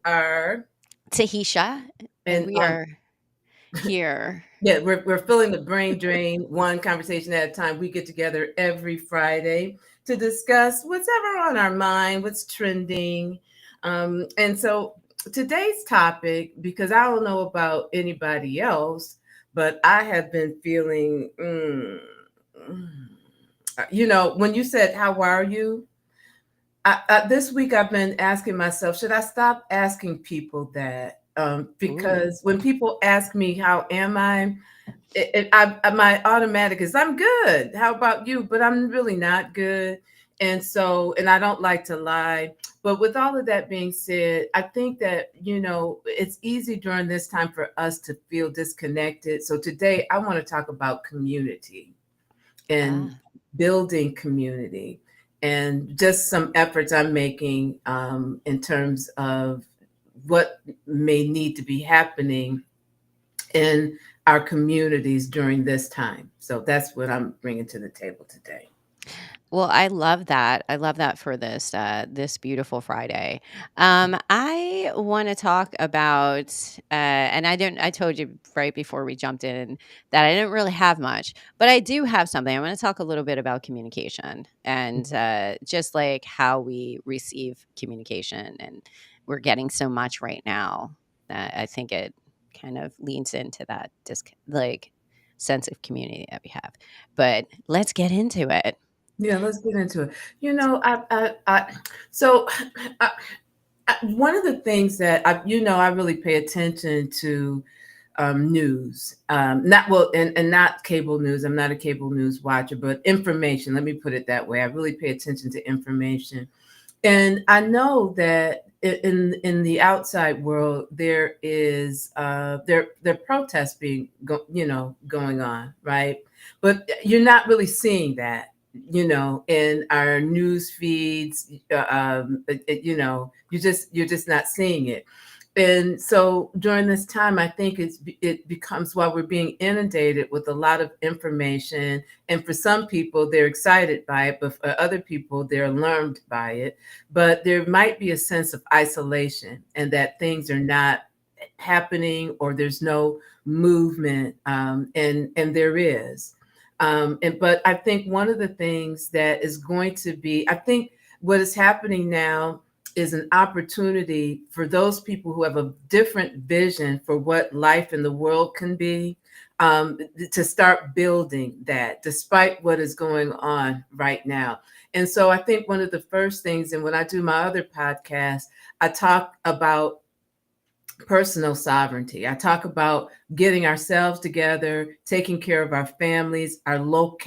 are Tahitia, and and we are here. yeah, we're filling the brain drain one conversation at a time. We get together every Friday to discuss what's ever on our mind, what's trending. And so today's topic, because I don't know about anybody else, but I have been feeling, when you said, "How are you?" This week I've been asking myself, should I stop asking people that? Ooh. Because when people ask me, "How am I?" My automatic is I'm good. How about you? But I'm really not good. And I don't like to lie. But with all of that being said, I think that, it's easy during this time for us to feel disconnected. So today I want to talk about community and Ah. building community and just some efforts I'm making in terms of what may need to be happening in our communities during this time. So that's what I'm bringing to the table today. Well, I love that. I love that for this beautiful Friday. I want to talk about, and I didn't. I told you right before we jumped in that I didn't really have much, but I do have something. I want to talk a little bit about communication and just like how we receive communication, and we're getting so much right now that I think it kind of leans into that like sense of community that we have. But let's get into it. Yeah, let's get into it. So I, one of the things that I really pay attention to news, not well, and not cable news. I'm not a cable news watcher, but information. Let me put it that way. I really pay attention to information. And I know that in the outside world there is there protests going on, right? But you're not really seeing that, in our news feeds. You're just not seeing it. And so during this time, I think it becomes, while we're being inundated with a lot of information, and for some people they're excited by it, but for other people they're alarmed by it. But there might be a sense of isolation, and that things are not happening, or there's no movement, and there is. But I think one of the things that is going to be, I think what is happening now is an opportunity for those people who have a different vision for what life in the world can be, to start building that despite what is going on right now. And so I think one of the first things, and when I do my other podcast, I talk about personal sovereignty. I talk about getting ourselves together, taking care of our families, our local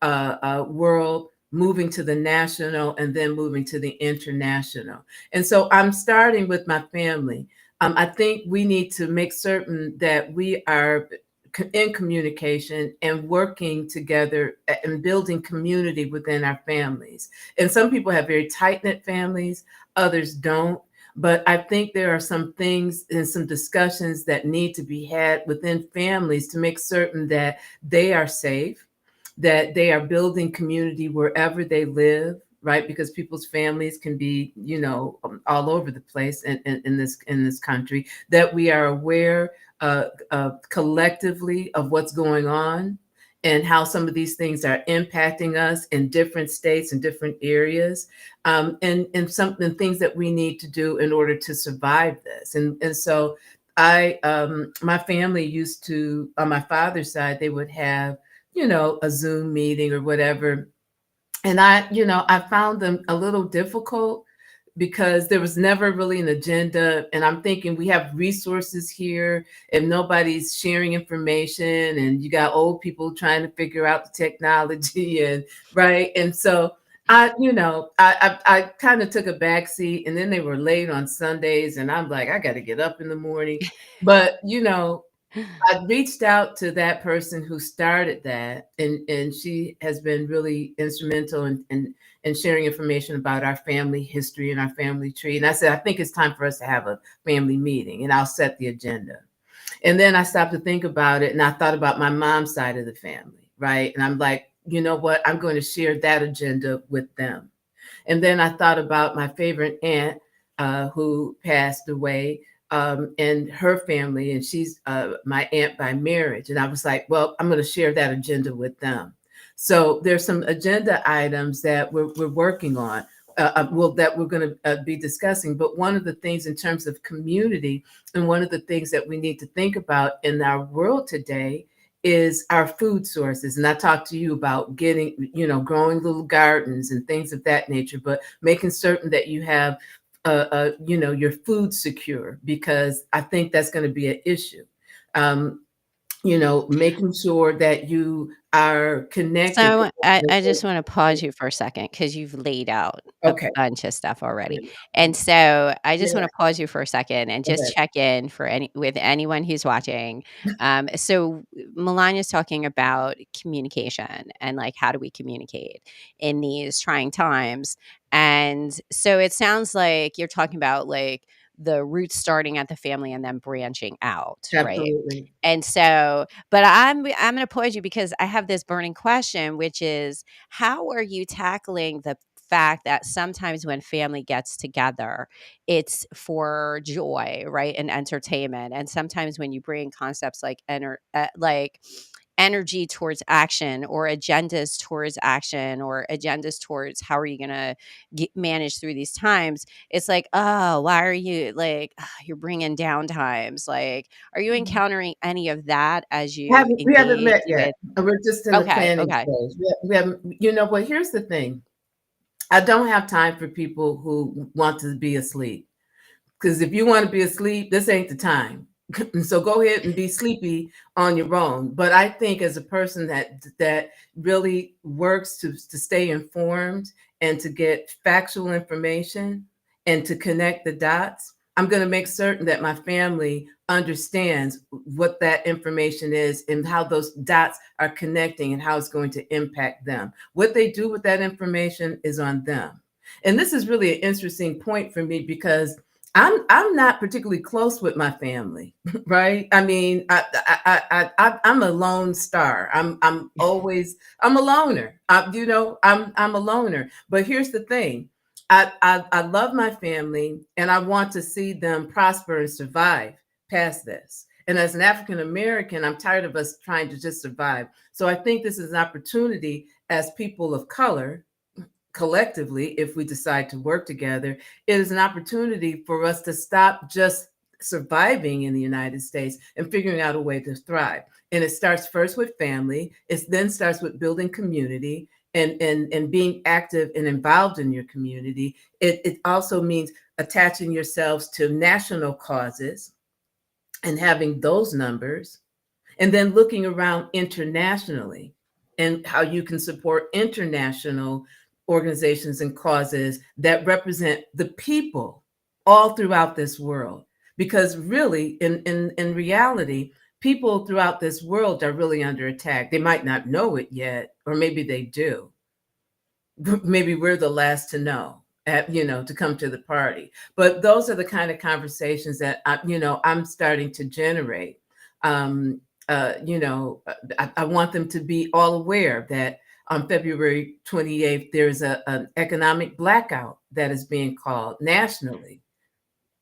world, moving to the national, and then moving to the international. And so I'm starting with my family. I think we need to make certain that we are in communication and working together and building community within our families. And some people have very tight knit families, others don't. But I think there are some things and some discussions that need to be had within families to make certain that they are safe, that they are building community wherever they live, right? Because people's families can be, all over the place in this country. That we are aware collectively of what's going on and how some of these things are impacting us in different states and different areas, and some things that we need to do in order to survive this. And so my family used to, on my father's side, they would have, a Zoom meeting or whatever. And I found them a little difficult because there was never really an agenda. And I'm thinking, we have resources here and nobody's sharing information, and you got old people trying to figure out the technology, and right. And so I kind of took a back seat, and then they were late on Sundays, and I'm like, I got to get up in the morning. But I reached out to that person who started that, and she has been really instrumental in sharing information about our family history and our family tree. And I said, I think it's time for us to have a family meeting, and I'll set the agenda. And then I stopped to think about it, and I thought about my mom's side of the family, right? And I'm like, you know what? I'm going to share that agenda with them. And then I thought about my favorite aunt, who passed away, and her family, and she's my aunt by marriage. And I was like, well, I'm going to share that agenda with them. So there's some agenda items that we're working on. Well, that we're going to be discussing. But one of the things in terms of community, and one of the things that we need to think about in our world today is our food sources. And I talked to you about getting, growing little gardens and things of that nature, but making certain that you have, your food secure, because I think that's going to be an issue. Um, making sure that you are connected. So I just want to pause you for a second because you've laid out a Okay. bunch of stuff already. And so I just Yeah, want to pause you for a second and go just ahead. check in for anyone who's watching. So Melania's talking about communication and like how do we communicate in these trying times. And so it sounds like you're talking about like the roots starting at the family and then branching out, right? Absolutely. And so, but I'm gonna pause you because I have this burning question, which is how are you tackling the fact that sometimes when family gets together, it's for joy, right, and entertainment, and sometimes when you bring concepts like like energy towards action or agendas towards action or agendas towards how are you going to manage through these times, it's like, oh, why are you like you're bringing down times, like are you encountering any of that as you We haven't engage met yet. with We're just in the okay, planning okay. stage. We haven't, but here's the thing. I don't have time for people who want to be asleep. Because if you want to be asleep, this ain't the time. So go ahead and be sleepy on your own. But I think as a person that really works to stay informed and to get factual information and to connect the dots, I'm going to make certain that my family understands what that information is and how those dots are connecting and how it's going to impact them. What they do with that information is on them. And this is really an interesting point for me because I'm not particularly close with my family, right? I mean, I'm a lone star. I'm a loner. I'm a loner. But here's the thing: I love my family, and I want to see them prosper and survive past this. And as an African American, I'm tired of us trying to just survive. So I think this is an opportunity as people of color collectively, if we decide to work together, it is an opportunity for us to stop just surviving in the United States and figuring out a way to thrive. And it starts first with family. It then starts with building community and being active and involved in your community. It also means attaching yourselves to national causes and having those numbers, and then looking around internationally and how you can support international organizations and causes that represent the people all throughout this world. Because really, in reality, people throughout this world are really under attack. They might not know it yet, or maybe they do. Maybe we're the last to know, to come to the party. But those are the kind of conversations that I'm starting to generate. Um, I want them to be all aware that on February 28th, there's an economic blackout that is being called nationally.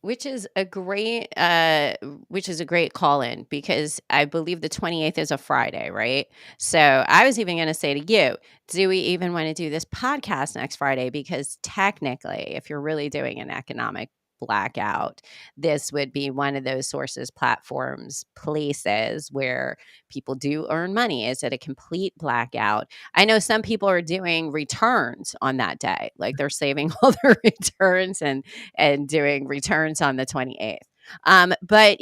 Which is a great call in because I believe the 28th is a Friday, right? So I was even going to say to you, do we even want to do this podcast next Friday? Because technically, if you're really doing an economic blackout, this would be one of those sources, platforms, places where people do earn money. Is it a complete blackout? I know some people are doing returns on that day, like they're saving all their returns and doing returns on the 28th. But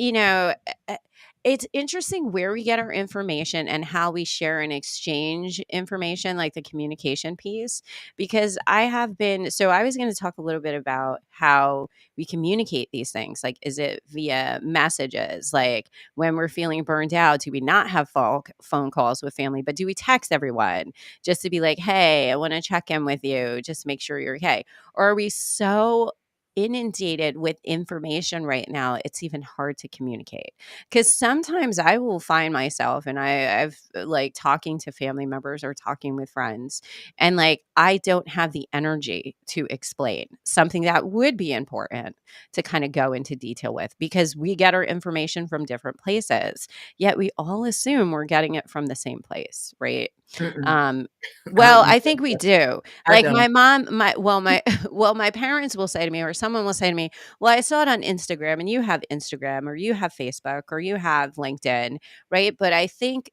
it's interesting where we get our information and how we share and exchange information, like the communication piece. Because I was going to talk a little bit about how we communicate these things. Like, is it via messages? Like, when we're feeling burned out, do we not have phone calls with family, but do we text everyone just to be like, hey, I want to check in with you, just make sure you're okay? Or are we so inundated with information right now, it's even hard to communicate. Because sometimes I will find myself, and I've like talking to family members or talking with friends, and like I don't have the energy to explain something that would be important to kind of go into detail with, because we get our information from different places, yet we all assume we're getting it from the same place, right? Mm-mm. Um, I well, don't I think think we so. do. I Like don't. my mom, my well, my parents will say to me, or someone will say to me, "Well, I saw it on Instagram, and you have Instagram, or you have Facebook, or you have LinkedIn, right?" But I think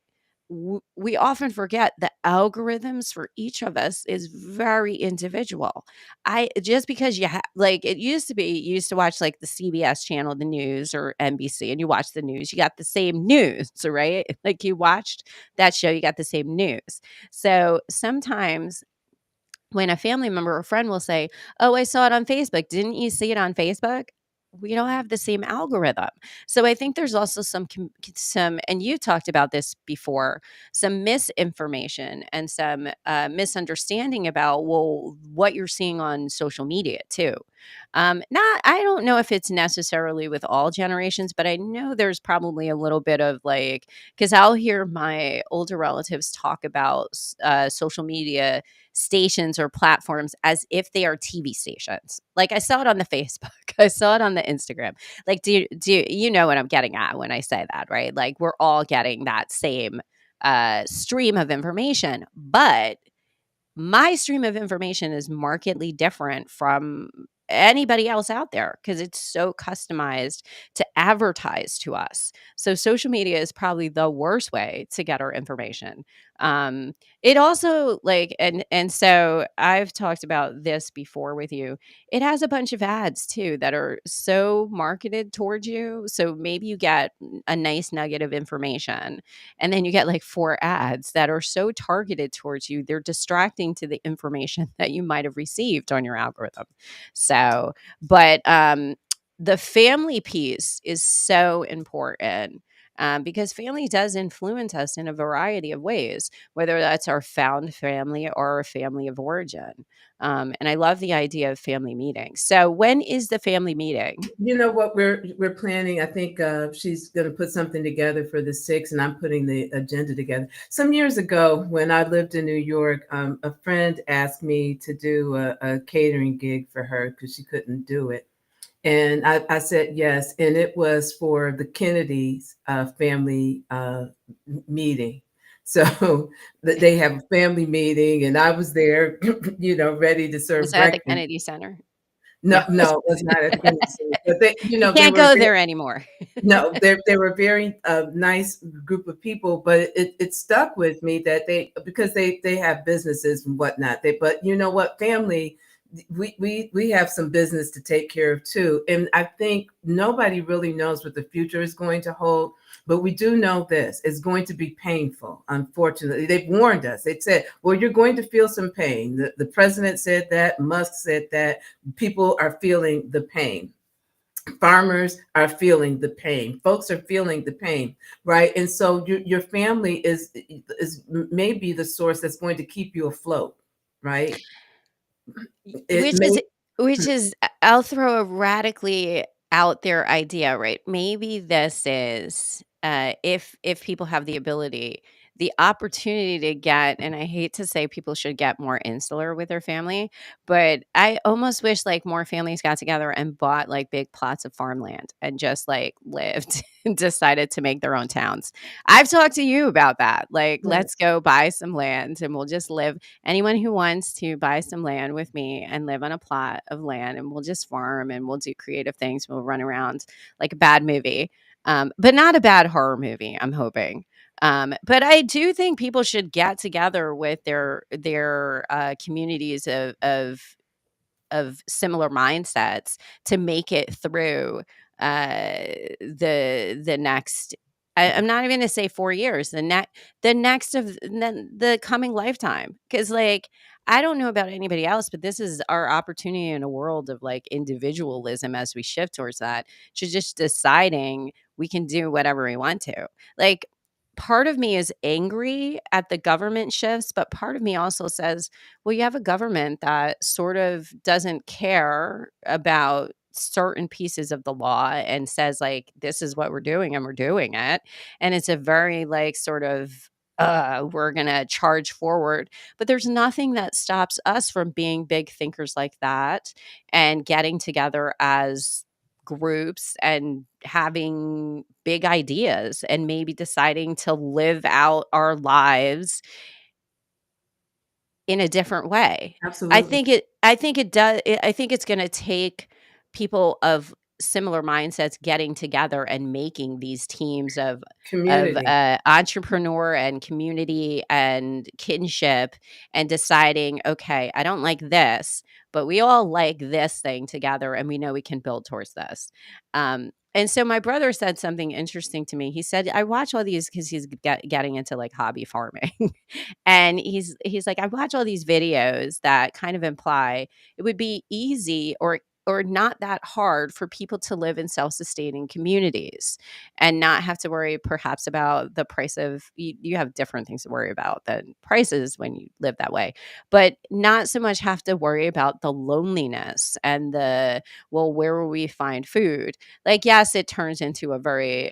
we often forget the algorithms for each of us is very individual. I just because like it used to be, you used to watch like the CBS channel, the news, or NBC, and you watch the news, you got the same news, right? Like you watched that show, you got the same news. So sometimes when a family member or friend will say, "Oh, I saw it on Facebook. Didn't you see it on Facebook?" We don't have the same algorithm. So I think there's also some, and you talked about this before, some misinformation and some misunderstanding about, well, what you're seeing on social media too. Not, I don't know if it's necessarily with all generations, but I know there's probably a little bit of like, because I'll hear my older relatives talk about social media stations or platforms as if they are TV stations. Like I saw it on the Facebook, I saw it on the Instagram. Like, do you know what I'm getting at when I say that, right? Like we're all getting that same stream of information, but my stream of information is markedly different from anybody else out there because it's so customized to advertise to us. So social media is probably the worst way to get our information. Um, it also like, and so I've talked about this before with you. It has a bunch of ads too that are so marketed towards you. So maybe you get a nice nugget of information, and then you get like 4 ads that are so targeted towards you, they're distracting to the information that you might have received on your algorithm. So, but the family piece is so important. Because family does influence us in a variety of ways, whether that's our found family or our family of origin. And I love the idea of family meetings. So, when is the family meeting? You know what we're planning? I think she's going to put something together for the sixth, and I'm putting the agenda together. Some years ago, when I lived in New York, a friend asked me to do a catering gig for her because she couldn't do it, and I said yes, and it was for the Kennedys family meeting. So they have a family meeting, and I was there, ready to Was serve that at the breakfast. Kennedy Center? No, No. no, it was not at the Kennedy Center, but they, You they can't were go very, there anymore. no, they were a very nice group of people, but it stuck with me that because they have businesses and whatnot. But you know what, family, we have some business to take care of too, and I think nobody really knows what the future is going to hold. But we do know this: it's going to be painful. Unfortunately, they've warned us. They said, "Well, you're going to feel some pain." The president said that. Musk said that. People are feeling the pain. Farmers are feeling the pain. Folks are feeling the pain, right? And so your family is maybe the source that's going to keep you afloat, right? It Which may. is I'll throw a radically out there idea, right? Maybe this is, if people have the ability, the opportunity to get, and I hate to say people should get more insular with their family, but I almost wish like more families got together and bought like big plots of farmland and just like lived and decided to make their own towns. I've talked to you about that. Like, let's Yes. go buy some land and we'll just live. Anyone who wants to buy some land with me and live on a plot of land, and we'll just farm and we'll do creative things. We'll run around like a bad movie, but not a bad horror movie, I'm hoping. But I do think people should get together with their communities of similar mindsets to make it through the next. I'm not even going to say 4 years. The next of the coming lifetime, because like I don't know about anybody else, but this is our opportunity in a world of like individualism as we shift towards that, to just deciding we can do whatever we want to. Like part of me is angry at the government shifts, but part of me also says, well, you have a government that sort of doesn't care about certain pieces of the law and says, like, this is what we're doing and we're doing it. And it's a very, like, sort of, we're going to charge forward. But there's nothing that stops us from being big thinkers like that and getting together as groups and having big ideas and maybe deciding to live out our lives in a different way. Absolutely. I think it's gonna take people of similar mindsets getting together and making these teams of, Community. entrepreneur and community and kinship and deciding, "Okay, I don't like this, but we all like this thing together, and we know we can build towards this." And so my brother said something interesting to me. He said, "I watch all these" 'cause he's getting into, like, hobby farming. And he's like, "I watch all these videos that kind of imply it would be easy or not that hard for people to live in self-sustaining communities and not have to worry perhaps about the price of you have different things to worry about than prices when you live that way, but not so much have to worry about the loneliness and the, well, where will we find food?" Like, yes, it turns into a very,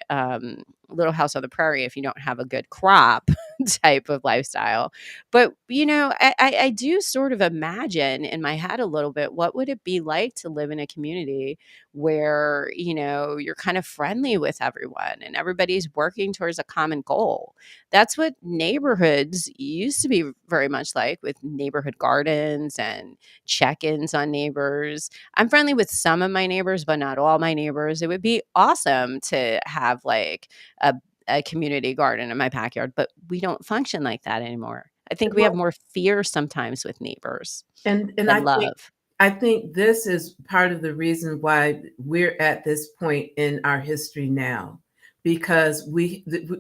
Little House on the Prairie if you don't have a good crop type of lifestyle. But, I do sort of imagine in my head a little bit, what would it be like to live in a community where, you're kind of friendly with everyone and everybody's working towards a common goal? That's what neighborhoods used to be very much like, with neighborhood gardens and check-ins on neighbors. I'm friendly with some of my neighbors, but not all my neighbors. It would be awesome to have like a a community garden in my backyard, but we don't function like that anymore. I think we have Well, more fear sometimes with neighbors and than love. I think this is part of the reason why we're at this point in our history now, because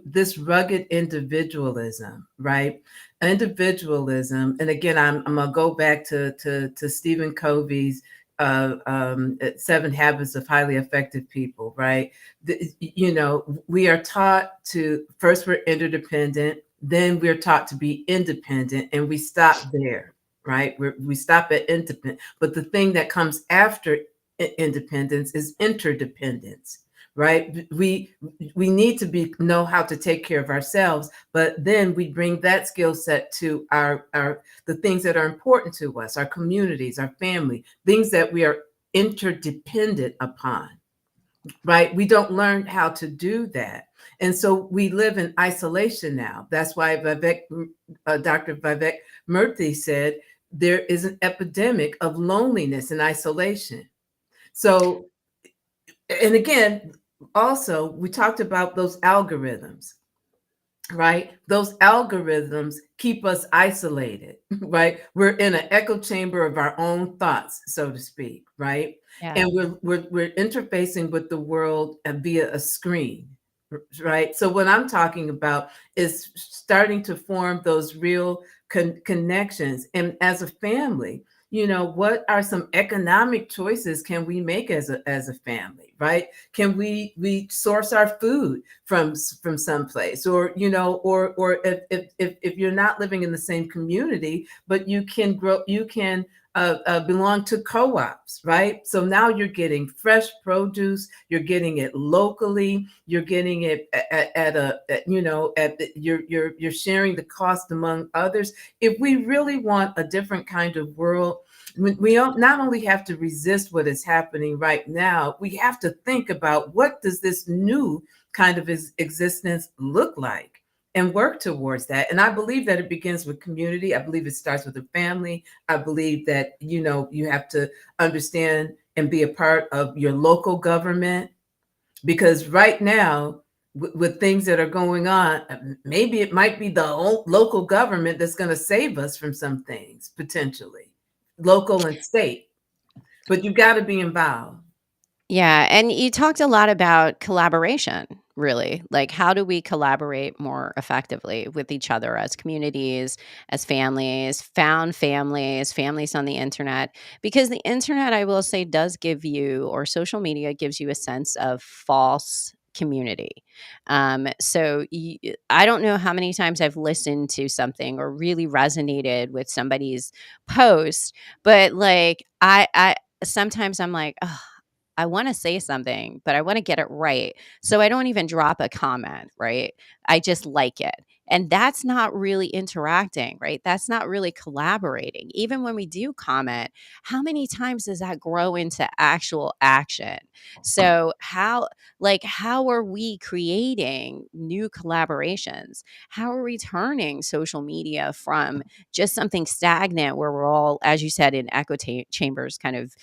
this rugged individualism, right? Individualism, and again, I'm gonna go back to Stephen Covey's 7 Habits of Highly Effective People, right? We are taught to first we're interdependent, then we're taught to be independent, and we stop there, right? We stop at independent. But the thing that comes after independence is interdependence, right? We need to know how to take care of ourselves, but then we bring that skill set to our the things that are important to us, our communities, our family, things that we are interdependent upon, right? We don't learn how to do that. And so we live in isolation now. That's why Dr. Vivek Murthy said there is an epidemic of loneliness and isolation. So, and again, also, we talked about those algorithms, right? Those algorithms keep us isolated, right? We're in an echo chamber of our own thoughts, so to speak, right? Yeah. And we're interfacing with the world via a screen, right? So what I'm talking about is starting to form those real connections, and as a family, what are some economic choices can we make as a family, right? Can we source our food from someplace, or or if you're not living in the same community, but you can belong to co-ops, right? So now you're getting fresh produce, you're getting it locally, you're getting it you're sharing the cost among others. If we really want a different kind of world, we don't not only have to resist what is happening right now, we have to think about what does this new kind of existence look like, and work towards that. And I believe that it begins with community. I believe it starts with the family. I believe that you have to understand and be a part of your local government, because right now, with things that are going on, maybe it might be the local government that's going to save us from some things, potentially local and state, but you've got to be involved. Yeah, and you talked a lot about collaboration, really. Like, how do we collaborate more effectively with each other as communities, as families, found families, families on the internet? Because the internet, I will say, does give you, or social media gives you a sense of false community. I don't know how many times I've listened to something or really resonated with somebody's post, but like I sometimes I'm like, oh, I want to say something, but I want to get it right. So I don't even drop a comment, right? I just like it. And that's not really interacting, right? That's not really collaborating. Even when we do comment, how many times does that grow into actual action? So how are we creating new collaborations? How are we turning social media from just something stagnant where we're all, as you said, in echo chambers, kind of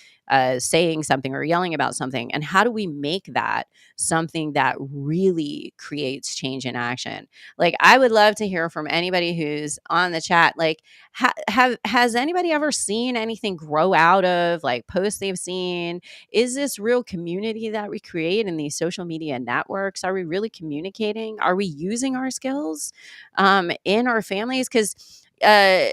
saying something or yelling about something? And how do we make that something that really creates change in action? Like, I would love to hear from anybody who's on the chat. Like, has anybody ever seen anything grow out of like posts they've seen? Is this real community that we create in these social media networks? Are we really communicating? Are we using our skills in our families? Because uh,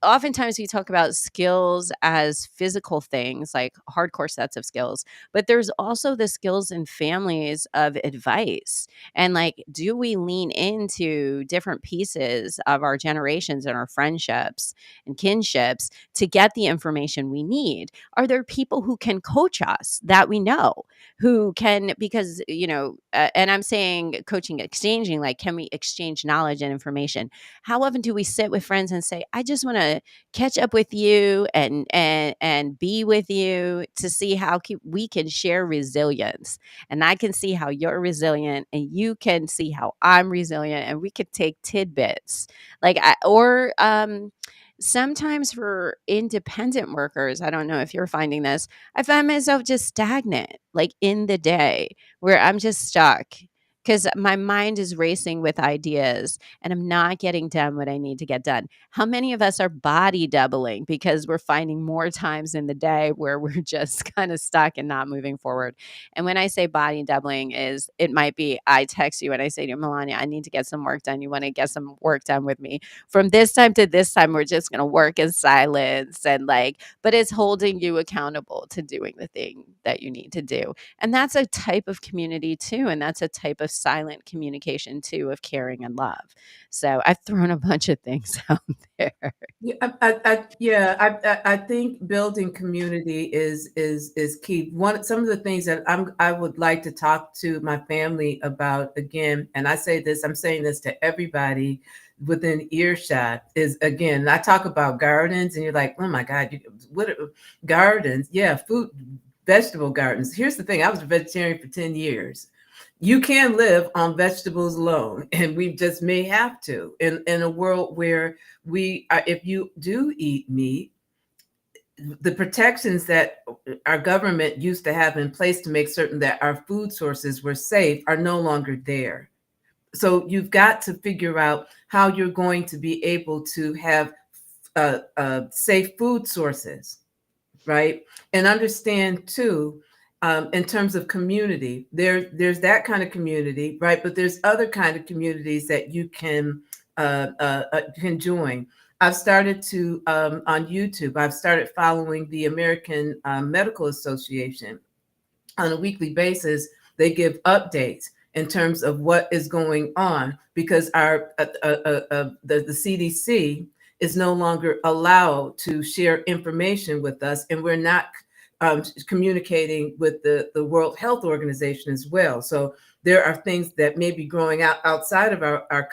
oftentimes we talk about skills as physical things, like hardcore sets of skills, but there's also the skills in families of advice. And like, do we lean into different pieces of our generations and our friendships and kinships to get the information we need? Are there people who can coach us that we know, who can, because, and I'm saying coaching, exchanging, like, can we exchange knowledge and information? How often do we sit with friends and say, I just want to catch up with you and be with you to see how we can share resilience, and I can see how you're resilient and you can see how I'm resilient, and we could take tidbits like sometimes for independent workers, I don't know if you're finding this, I find myself just stagnant, like in the day, where I'm just stuck because my mind is racing with ideas and I'm not getting done what I need to get done. How many of us are body doubling because we're finding more times in the day where we're just kind of stuck and not moving forward? And when I say body doubling, is it might be I text you and I say to you, Melonya, I need to get some work done. You want to get some work done with me? From this time to this time, we're just going to work in silence and like, but it's holding you accountable to doing the thing that you need to do. And that's a type of community too. And that's a type of silent communication too, of caring and love. So I've thrown a bunch of things out there. I think building community is key. Some of the things that I would like to talk to my family about again, and I'm saying this to everybody within earshot, is again, I talk about gardens, and you're like, oh my God, what are gardens? Yeah, food, vegetable gardens. Here's the thing: I was a vegetarian for 10 years. You can live on vegetables alone, and we just may have to in a world where if you do eat meat, the protections that our government used to have in place to make certain that our food sources were safe are no longer there. So you've got to figure out how you're going to be able to have safe food sources, right? And understand too, in terms of community, there's that kind of community, right? But there's other kind of communities that you can join. I've started to on YouTube. I've started following the American Medical Association on a weekly basis. They give updates in terms of what is going on because the CDC is no longer allowed to share information with us, and we're not communicating with the World Health Organization as well. So there are things that may be growing out outside of our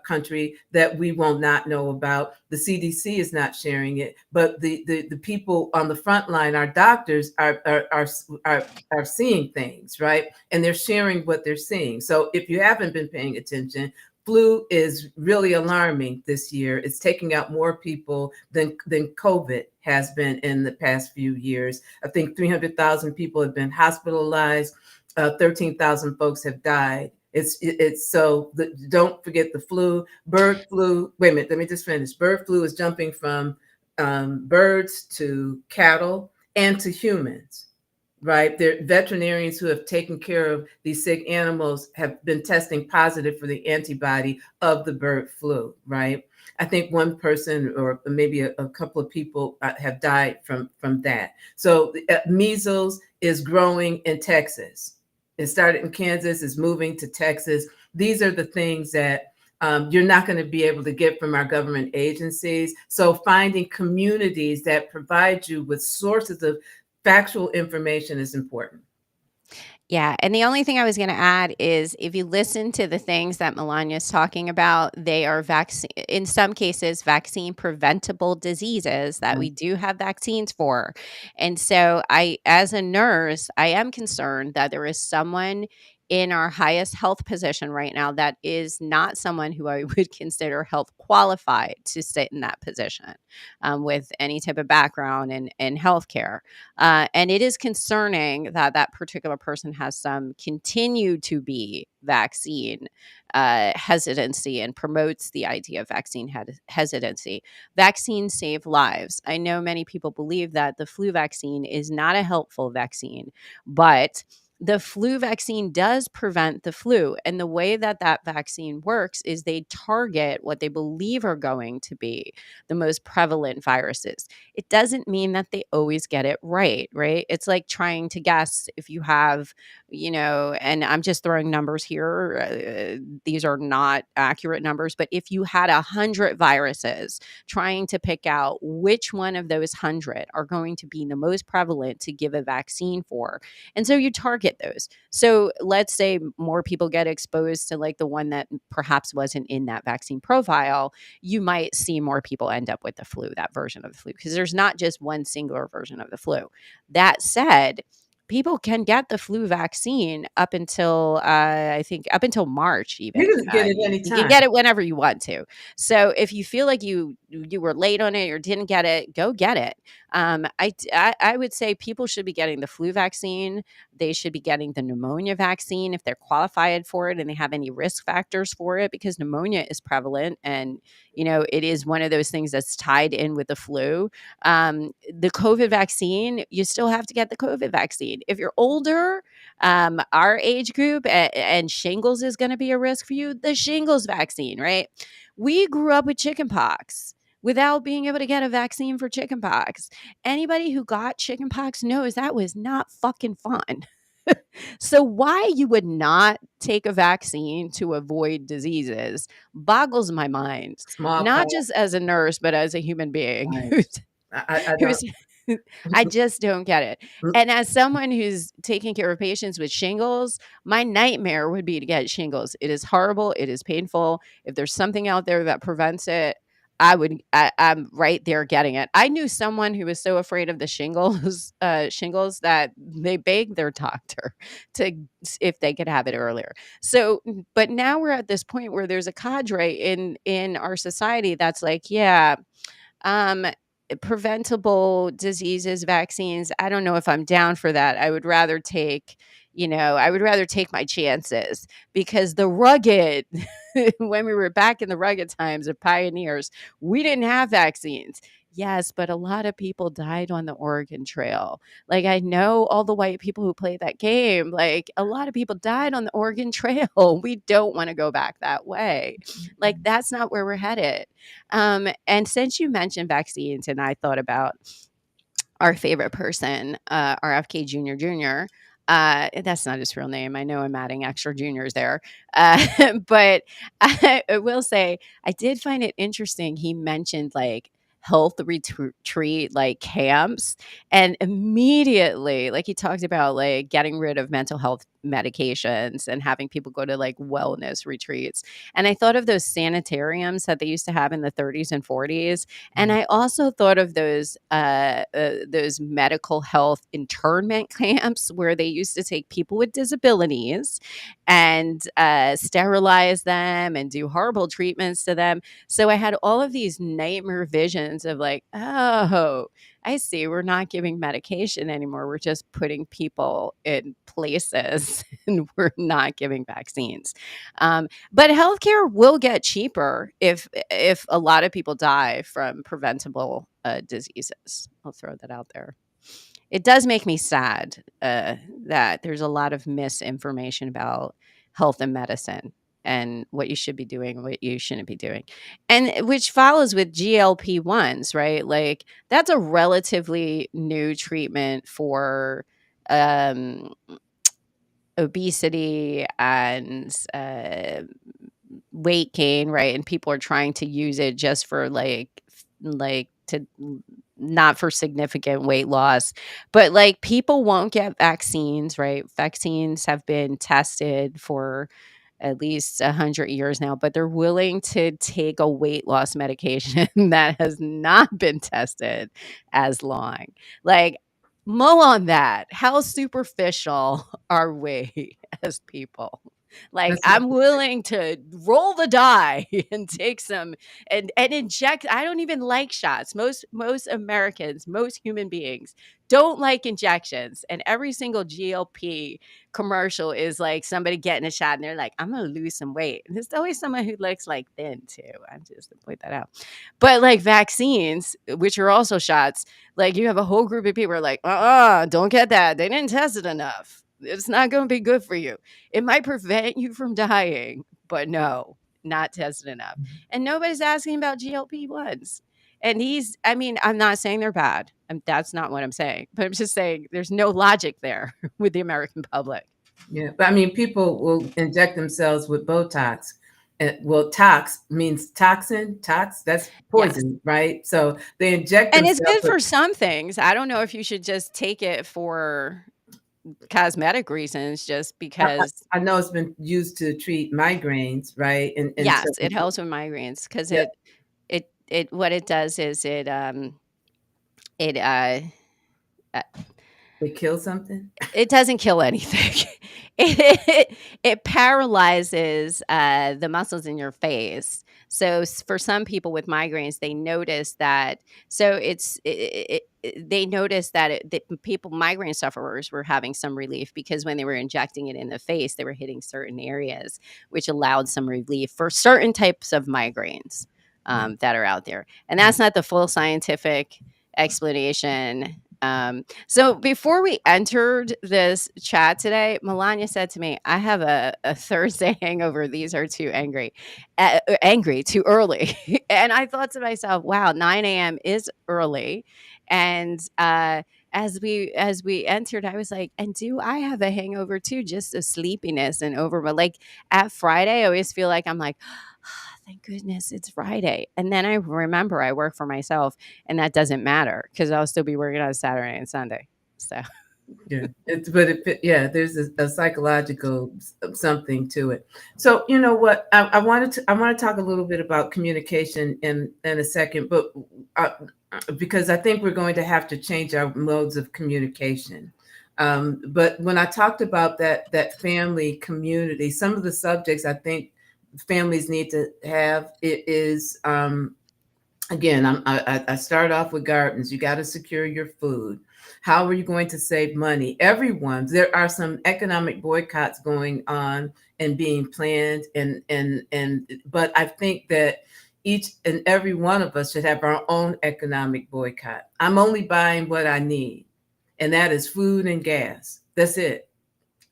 country that we will not know about. The CDC is not sharing it, but the people on the front line, our doctors, are seeing things, right? And they're sharing what they're seeing. So if you haven't been paying attention, flu is really alarming this year. It's taking out more people than COVID has been in the past few years. I think 300,000 people have been hospitalized. 13,000 folks have died. Don't forget the flu, bird flu. Wait a minute, let me just finish. Bird flu is jumping from birds to cattle and to humans, right? There veterinarians who have taken care of these sick animals have been testing positive for the antibody of the bird flu, right? I think one person or maybe a couple of people have died from that. So measles is growing in Texas, It started in Kansas, is moving to Texas. These are the things that you're not going to be able to get from our government agencies. So finding communities that provide you with sources of factual information is important. Yeah, and the only thing I was gonna add is if you listen to the things that Melania's talking about, they are vaccine in some cases, vaccine preventable diseases that we do have vaccines for. And so I as a nurse, I am concerned that there is someone in our highest health position right now that is not someone who I would consider health qualified to sit in that position, with any type of background in healthcare. And it is concerning that that particular person has some continue to be vaccine hesitancy and promotes the idea of vaccine hesitancy. Vaccines save lives. I know many people believe that the flu vaccine is not a helpful vaccine, but the flu vaccine does prevent the flu. And the way that that vaccine works is they target what they believe are going to be the most prevalent viruses. It doesn't mean that they always get it right, right? It's like trying to guess if you have, and I'm just throwing numbers here. These are not accurate numbers, but if you had 100 viruses, trying to pick out which one of those 100 are going to be the most prevalent to give a vaccine for. And so you target those. So let's say more people get exposed to like the one that perhaps wasn't in that vaccine profile, you might see more people end up with the flu, that version of the flu, because there's not just one singular version of the flu. That said, people can get the flu vaccine up until I think up until March even. You can get it You can anytime. get it whenever you want to. So if you feel like you were late on it or didn't get it, go get it. I would say people should be getting the flu vaccine. They should be getting the pneumonia vaccine if they're qualified for it and they have any risk factors for it, because pneumonia is prevalent and it is one of those things that's tied in with the flu. The COVID vaccine, you still have to get the COVID vaccine. If you're older, our age group, and shingles is going to be a risk for you, the shingles vaccine, right? We grew up with chickenpox without being able to get a vaccine for chickenpox. Anybody who got chickenpox knows that was not fucking fun. So why you would not take a vaccine to avoid diseases boggles my mind, not Smallpox. just as a nurse, but as a human being Right. I don't. who's I just don't get it. And as someone who's taking care of patients with shingles, my nightmare would be to get shingles. It is horrible. It is painful. If there's something out there that prevents it, I'm right there getting it. I knew someone who was so afraid of the shingles that they begged their doctor to if they could have it earlier. So, but now we're at this point where there's a cadre in our society that's like, yeah, um, preventable diseases, vaccines, I don't know if I'm down for that. I would rather take my chances because the rugged, when we were back in the rugged times of pioneers, we didn't have vaccines. Yes, but a lot of people died on the Oregon Trail. Like, I know all the white people who played that game. Like, a lot of people died on the Oregon Trail. We don't want to go back that way. Like, that's not where we're headed. And since you mentioned vaccines, and I thought about our favorite person, RFK Jr. Jr. That's not his real name. I know I'm adding extra juniors there. But I will say I did find it interesting. He mentioned like health retreat, like camps. And immediately, like he talked about like getting rid of mental health medications and having people go to like wellness retreats. And I thought of those sanitariums that they used to have in the 30s and 40s. And I also thought of those medical health internment camps where they used to take people with disabilities and sterilize them and do horrible treatments to them. So I had all of these nightmare visions of like, oh, I see. We're not giving medication anymore. We're just putting people in places and we're not giving vaccines. But healthcare will get cheaper if a lot of people die from preventable diseases. I'll throw that out there. It does make me sad that there's a lot of misinformation about health and medicine and what you should be doing and what you shouldn't be doing. And which follows with GLP-1s, right? Like that's a relatively new treatment for um obesity and weight gain, right? And people are trying to use it just for like to not for significant weight loss. But like people won't get vaccines, right? Vaccines have been tested for at least 100 years now, but they're willing to take a weight loss medication that has not been tested as long. Like, mull on that. How superficial are we as people? Like, That's I'm willing to roll the die and take some and inject. I don't even like shots. Most Americans, most human beings don't like injections. And every single GLP commercial is like somebody getting a shot and they're like, I'm gonna lose some weight. And there's always someone who looks like thin too. I'm just to point that out. But like vaccines, which are also shots, like you have a whole group of people who are like, don't get that. They didn't test it enough. It's not gonna be good for you. It might prevent you from dying, but no, not tested enough. And nobody's asking about GLP-1s. And I mean, I'm not saying they're bad. That's not what I'm saying. But I'm just saying there's no logic there with the American public. Yeah, but I mean, people will inject themselves with Botox. Well, tox means toxin, that's Yes. poison, right? So they inject And it's themselves good with. for some things. I don't know if you should just take it for cosmetic reasons just I, because I know it's been used to treat migraines, right? And so yes, it helps with migraines because yeah, it what it does is it uh they kill something. it doesn't kill anything. It paralyzes, the muscles in your face. So, for some people with migraines, they notice that so it's they notice that people migraine sufferers were having some relief because when they were injecting it in the face, they were hitting certain areas, which allowed some relief for certain types of migraines, Yeah. that are out there. And that's not the full scientific explanation. So before we entered this chat today, Melonya said to me, I have a Thursday hangover. These are too angry, too early. And I thought to myself, wow, 9 a.m. is early. And as we entered, I was like, and do I have a hangover too? Just a sleepiness and over. But like at Friday, I always feel like I'm like, thank goodness it's Friday. And then I remember I work for myself and that doesn't matter because I'll still be working on Saturday and Sunday. So Yeah, yeah, there's a psychological something to it. So you know what, I want to talk a little bit about communication in a second, but uh, because I think we're going to have to change our modes of communication. But when I talked about that family community, some of the subjects I think families need to have it is again, I start off with gardens. You got to secure your food. How are you going to save money? Everyone, there are some economic boycotts going on and being planned, but I think that each and every one of us should have our own economic boycott. I'm only buying what I need, and that is food and gas. That's it.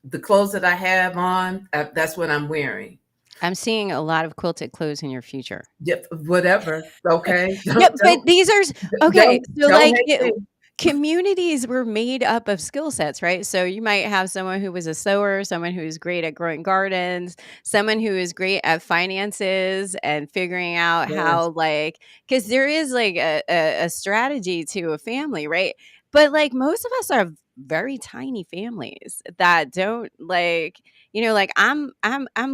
The clothes that I have on, that's what I'm wearing. I'm seeing a lot of quilted clothes in your future. Yep, whatever. Okay, Yeah, but these are okay. So don't like hate me. communities were made up of skill sets, right? So you might have someone who was a sewer, someone who's great at growing gardens, someone who is great at finances and figuring out Yes. how like because there is like a strategy to a family, right? But like most of us are very tiny families that don't like like I'm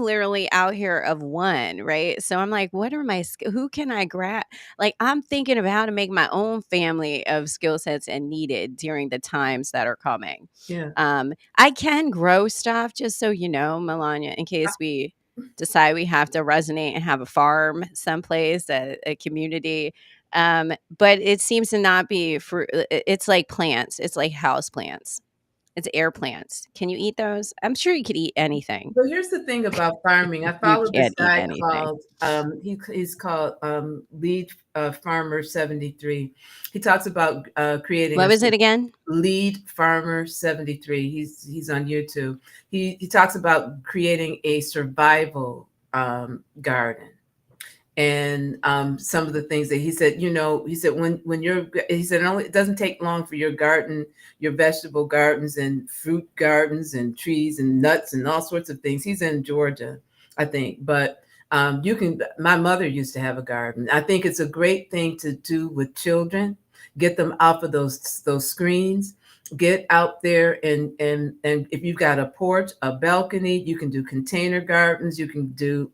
literally out here of one, right? So I'm like, what are who can I grab? Like I'm thinking of how to make my own family of skill sets and needed during the times that are coming. Yeah. I can grow stuff just so you know, Melania, in case we decide we have to resonate and have a farm someplace, a community. But it seems to not be for it's like plants, it's like house plants. It's air plants. Can you eat those? I'm sure you could eat anything. So here's the thing about farming. I You follow this can't eat guy anything. called he's called Lead Farmer 73. He talks about creating What was it again? Lead Farmer 73. He's on YouTube. He talks about creating a survival garden. And some of the things that he said, he said he said it doesn't take long for your garden, your vegetable gardens and fruit gardens and trees and nuts and all sorts of things. He's in Georgia, I think, but you can. My mother used to have a garden. I think it's a great thing to do with children. Get them off of those screens. Get out there and if you've got a porch, a balcony, you can do container gardens. You can do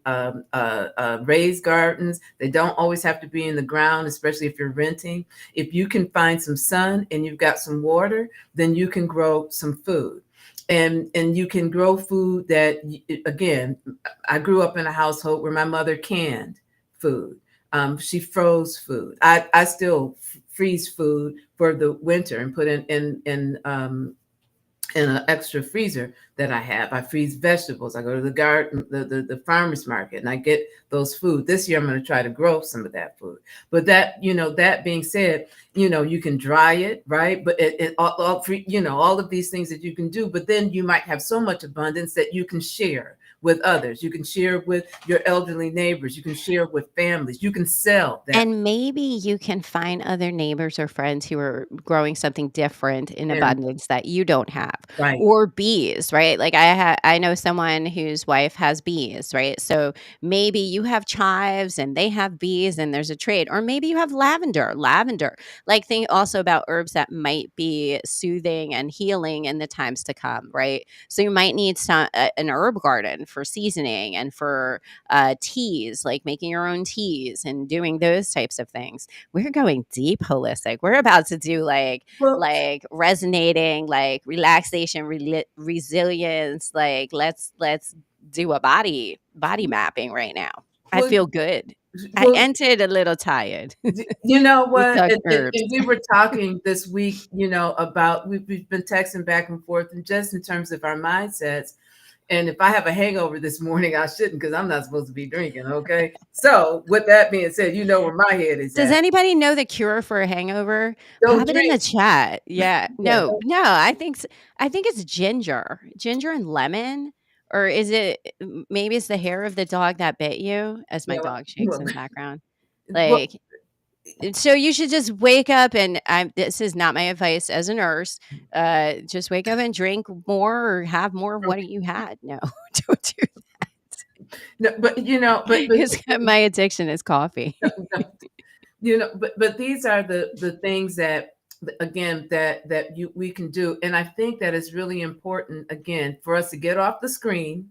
raised gardens. They don't always have to be in the ground, especially if you're renting. If you can find some sun and you've got some water, then you can grow some food. And you can grow food that, again, I grew up in a household where my mother canned food. She froze food. I still freeze food for the winter and put in an extra freezer that I have. I freeze vegetables. I go to the garden, the farmer's market, and I get those food. This year, I'm going to try to grow some of that food. But that being said, you can dry it, right? But all of these things that you can do. But then you might have so much abundance that you can share with others. You can share with your elderly neighbors. You can share with families. You can sell that. And maybe you can find other neighbors or friends who are growing something different in And abundance that you don't have, right, or bees, right? Like I know someone whose wife has bees, right? So maybe you have chives and they have bees and there's a trade, or maybe you have lavender. Like think also about herbs that might be soothing and healing in the times to come, right? So you might need an herb garden for seasoning and for teas, like making your own teas and doing those types of things. We're going deep holistic. We're about to do well, like resonating, like relaxation, resilience. Like let's do a body mapping right now. I well, feel good. I well, entered a little tired. you know We what? talked herbs. And we were talking this week, about we've been texting back and forth, and just in terms of our mindsets. And if I have a hangover this morning, I shouldn't, because I'm not supposed to be drinking. Okay. So with that being said, you know where my head is Does at. anybody know the cure for a hangover? Don't Pop it in the drink. chat. Yeah. Yeah. No, I think it's ginger and lemon, or is it maybe it's the hair of the dog that bit you, as my Yeah. dog shakes Well, in the background. well, Like, so you should just wake up and this is not my advice as a nurse. Just wake up and drink more or have more of what you had. No, don't do no, but that. 'Cause my addiction is coffee. no, but these are the things that, again, that we can do. And I think that is really important, again, for us to get off the screen.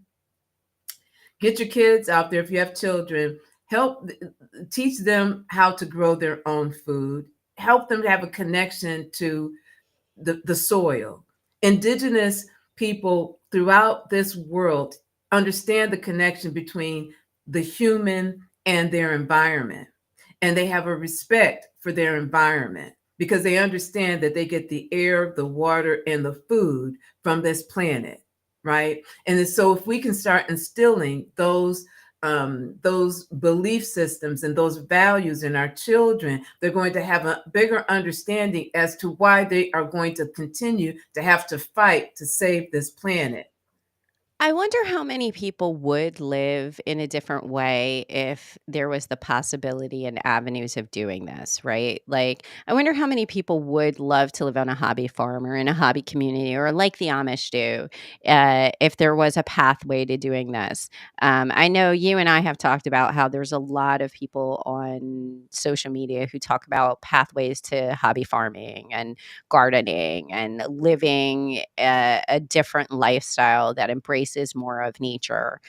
Get your kids out there. If you have children, help teach them how to grow their own food. Help them to have a connection to the soil. Indigenous people throughout this world understand the connection between the human and their environment. And they have a respect for their environment because they understand that they get the air, the water, and the food from this planet, right? And so if we can start instilling those belief systems and those values in our children, they're going to have a bigger understanding as to why they are going to continue to have to fight to save this planet. I wonder how many people would live in a different way if there was the possibility and avenues of doing this, right? Like, I wonder how many people would love to live on a hobby farm or in a hobby community or like the Amish do, if there was a pathway to doing this. I know you and I have talked about how there's a lot of people on social media who talk about pathways to hobby farming and gardening and living a different lifestyle that embraces more of nature.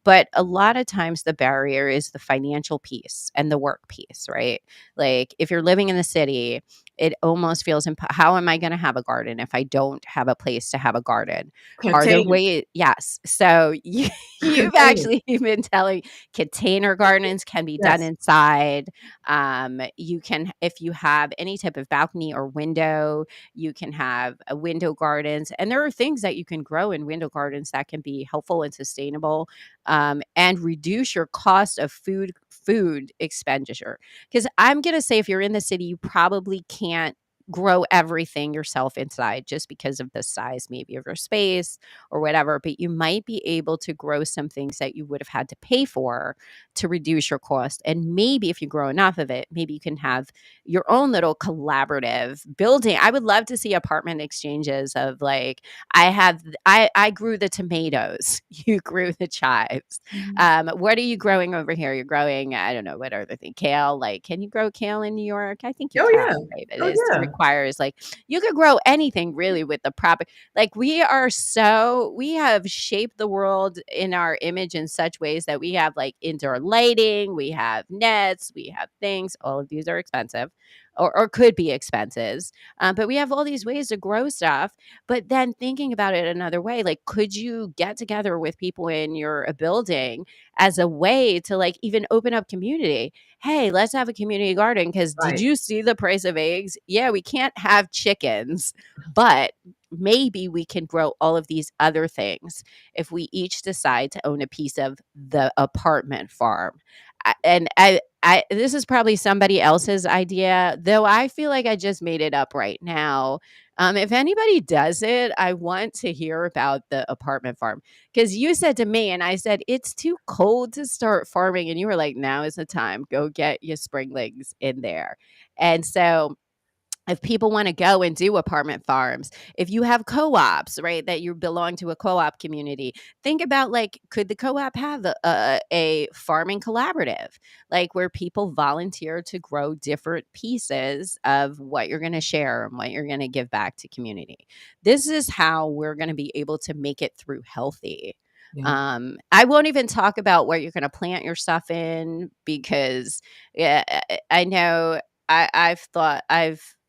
But a lot of times the barrier is the financial piece and the work piece, right? Like if you're living in the city, it almost feels how am I going to have a garden if I don't have a place to have a garden? Are there Container. ways? Yes. So you've Container. actually been telling container gardens can be done Yes. inside. You can, if you have any type of balcony or window, you can have window gardens. And there are things that you can grow in window gardens that can be helpful and sustainable, and reduce your cost of food expenditure. Because I'm going to say, if you're in the city, you probably can't grow everything yourself inside just because of the size maybe of your space or whatever, but you might be able to grow some things that you would have had to pay for to reduce your cost. And maybe if you grow enough of it, maybe you can have your own little collaborative building. I would love to see apartment exchanges of like, I grew the tomatoes, you grew the chives. Mhm. What are you growing over here? You're growing, I don't know, what other thing? Kale. Like, can you grow kale in New York? I think you Oh can, yeah. right? But Oh it yeah. requires like you could grow anything really with the proper, like we have shaped the world in our image in such ways that we have like indoor lighting, we have nets, we have things. All of these are expensive or could be expenses. But we have all these ways to grow stuff. But then thinking about it another way, like, could you get together with people in your building as a way to like even open up community? Hey, let's have a community garden because did Right. you see the price of eggs? Yeah, we can't have chickens, but maybe we can grow all of these other things if we each decide to own a piece of the apartment farm. And this is probably somebody else's idea, though I feel like I just made it up right now. If anybody does it, I want to hear about the apartment farm because you said to me, and I said, it's too cold to start farming. And you were like, now is the time. Go get your springlings in there. And so, if people want to go and do apartment farms, if you have co-ops, right, that you belong to a co-op community, think about like, could the co-op have a farming collaborative, like where people volunteer to grow different pieces of what you're going to share and what you're going to give back to community? This is how we're going to be able to make it through healthy. Yeah. I won't even talk about where you're going to plant your stuff in because yeah, I know I've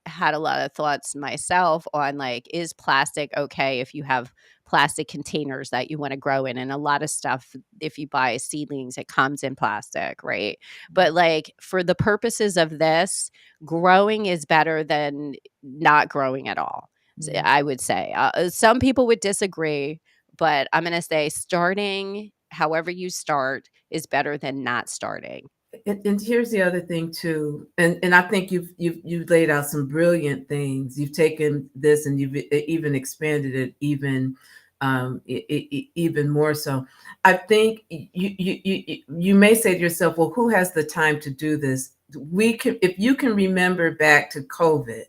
had a lot of thoughts myself on like, is plastic okay if you have plastic containers that you want to grow in? And a lot of stuff, if you buy seedlings, it comes in plastic, right? But like for the purposes of this, growing is better than not growing at all. So Yeah. I would say some people would disagree, but I'm going to say starting however you start is better than not starting. And here's the other thing too, and I think you've laid out some brilliant things. You've taken this and you've even expanded it even more so. I think you may say to yourself, well, who has the time to do this? We can, if you can remember back to COVID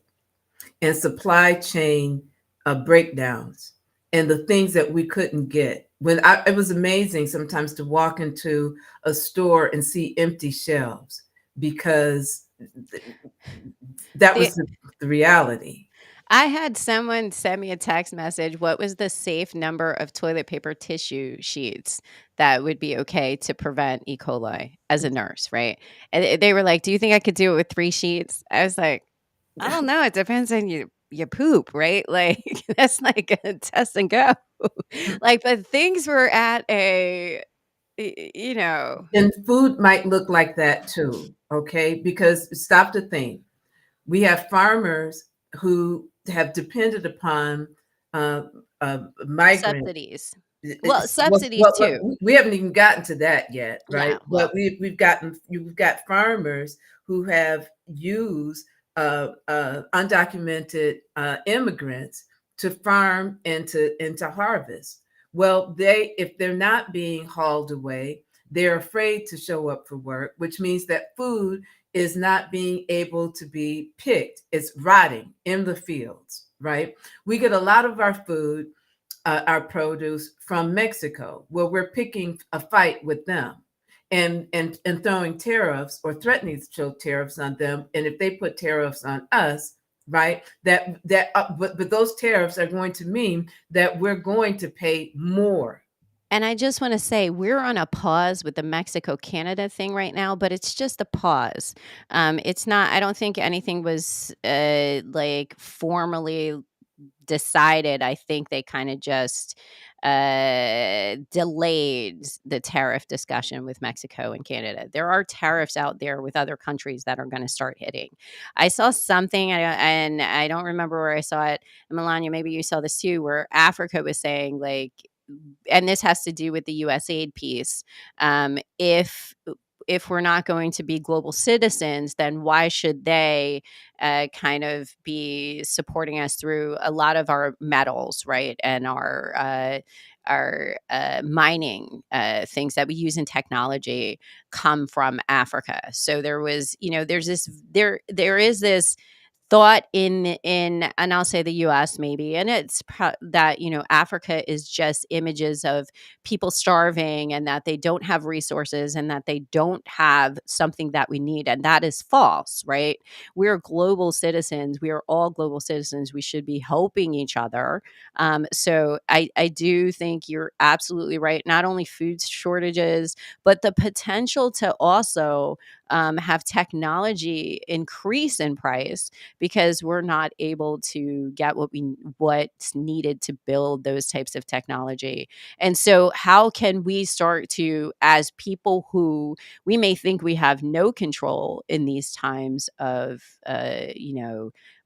and supply chain breakdowns and the things that we couldn't get. It was amazing sometimes to walk into a store and see empty shelves because that The was the reality. I had someone send me a text message. What was the safe number of toilet paper tissue sheets that would be okay to prevent E. coli as a nurse, right? And they were like, "Do you think I could do it with 3 sheets?" I was like, "I don't know. It depends on your poop, right?" Like that's like a test and go. Like, but things were at a, you know, And food might look like that too, okay? Because stop to think. We have farmers who have depended upon uh, migrants. subsidies. Well, subsidies Well, too. we haven't even gotten to that yet, right? Yeah. But Well, we've got farmers who have used undocumented immigrants to farm and to harvest. Well, if they're not being hauled away, they're afraid to show up for work, which means that food is not being able to be picked. It's rotting in the fields, right? We get a lot of our produce from Mexico, where we're picking a fight with them and throwing tariffs or threatening to show tariffs on them. And if they put tariffs on us, right, but those tariffs are going to mean that we're going to pay more. and I just want to say we're on a pause with the Mexico Canada thing right now, but it's just a pause. It's not, I don't think anything was like formally decided. I think they kind of just delayed the tariff discussion with Mexico and Canada. There are tariffs out there with other countries that are going to start hitting. I saw something, and I don't remember where I saw it. Melonya, maybe you saw this too, where Africa was saying like, and this has to do with the USAID piece. If if we're not going to be global citizens, then why should they kind of be supporting us through a lot of our metals, right? And our mining things that we use in technology come from Africa. So there was, there is this thought in and I'll say the US maybe, and it's that Africa is just images of people starving and that they don't have resources and that they don't have something that we need, and that is false, right? We're global citizens. We are all global citizens. We should be helping each other. So I do think you're absolutely right. Not only food shortages, but the potential to also have technology increase in price because we're not able to get what's needed to build those types of technology. And so how can we start to, as people who we may think we have no control in these times of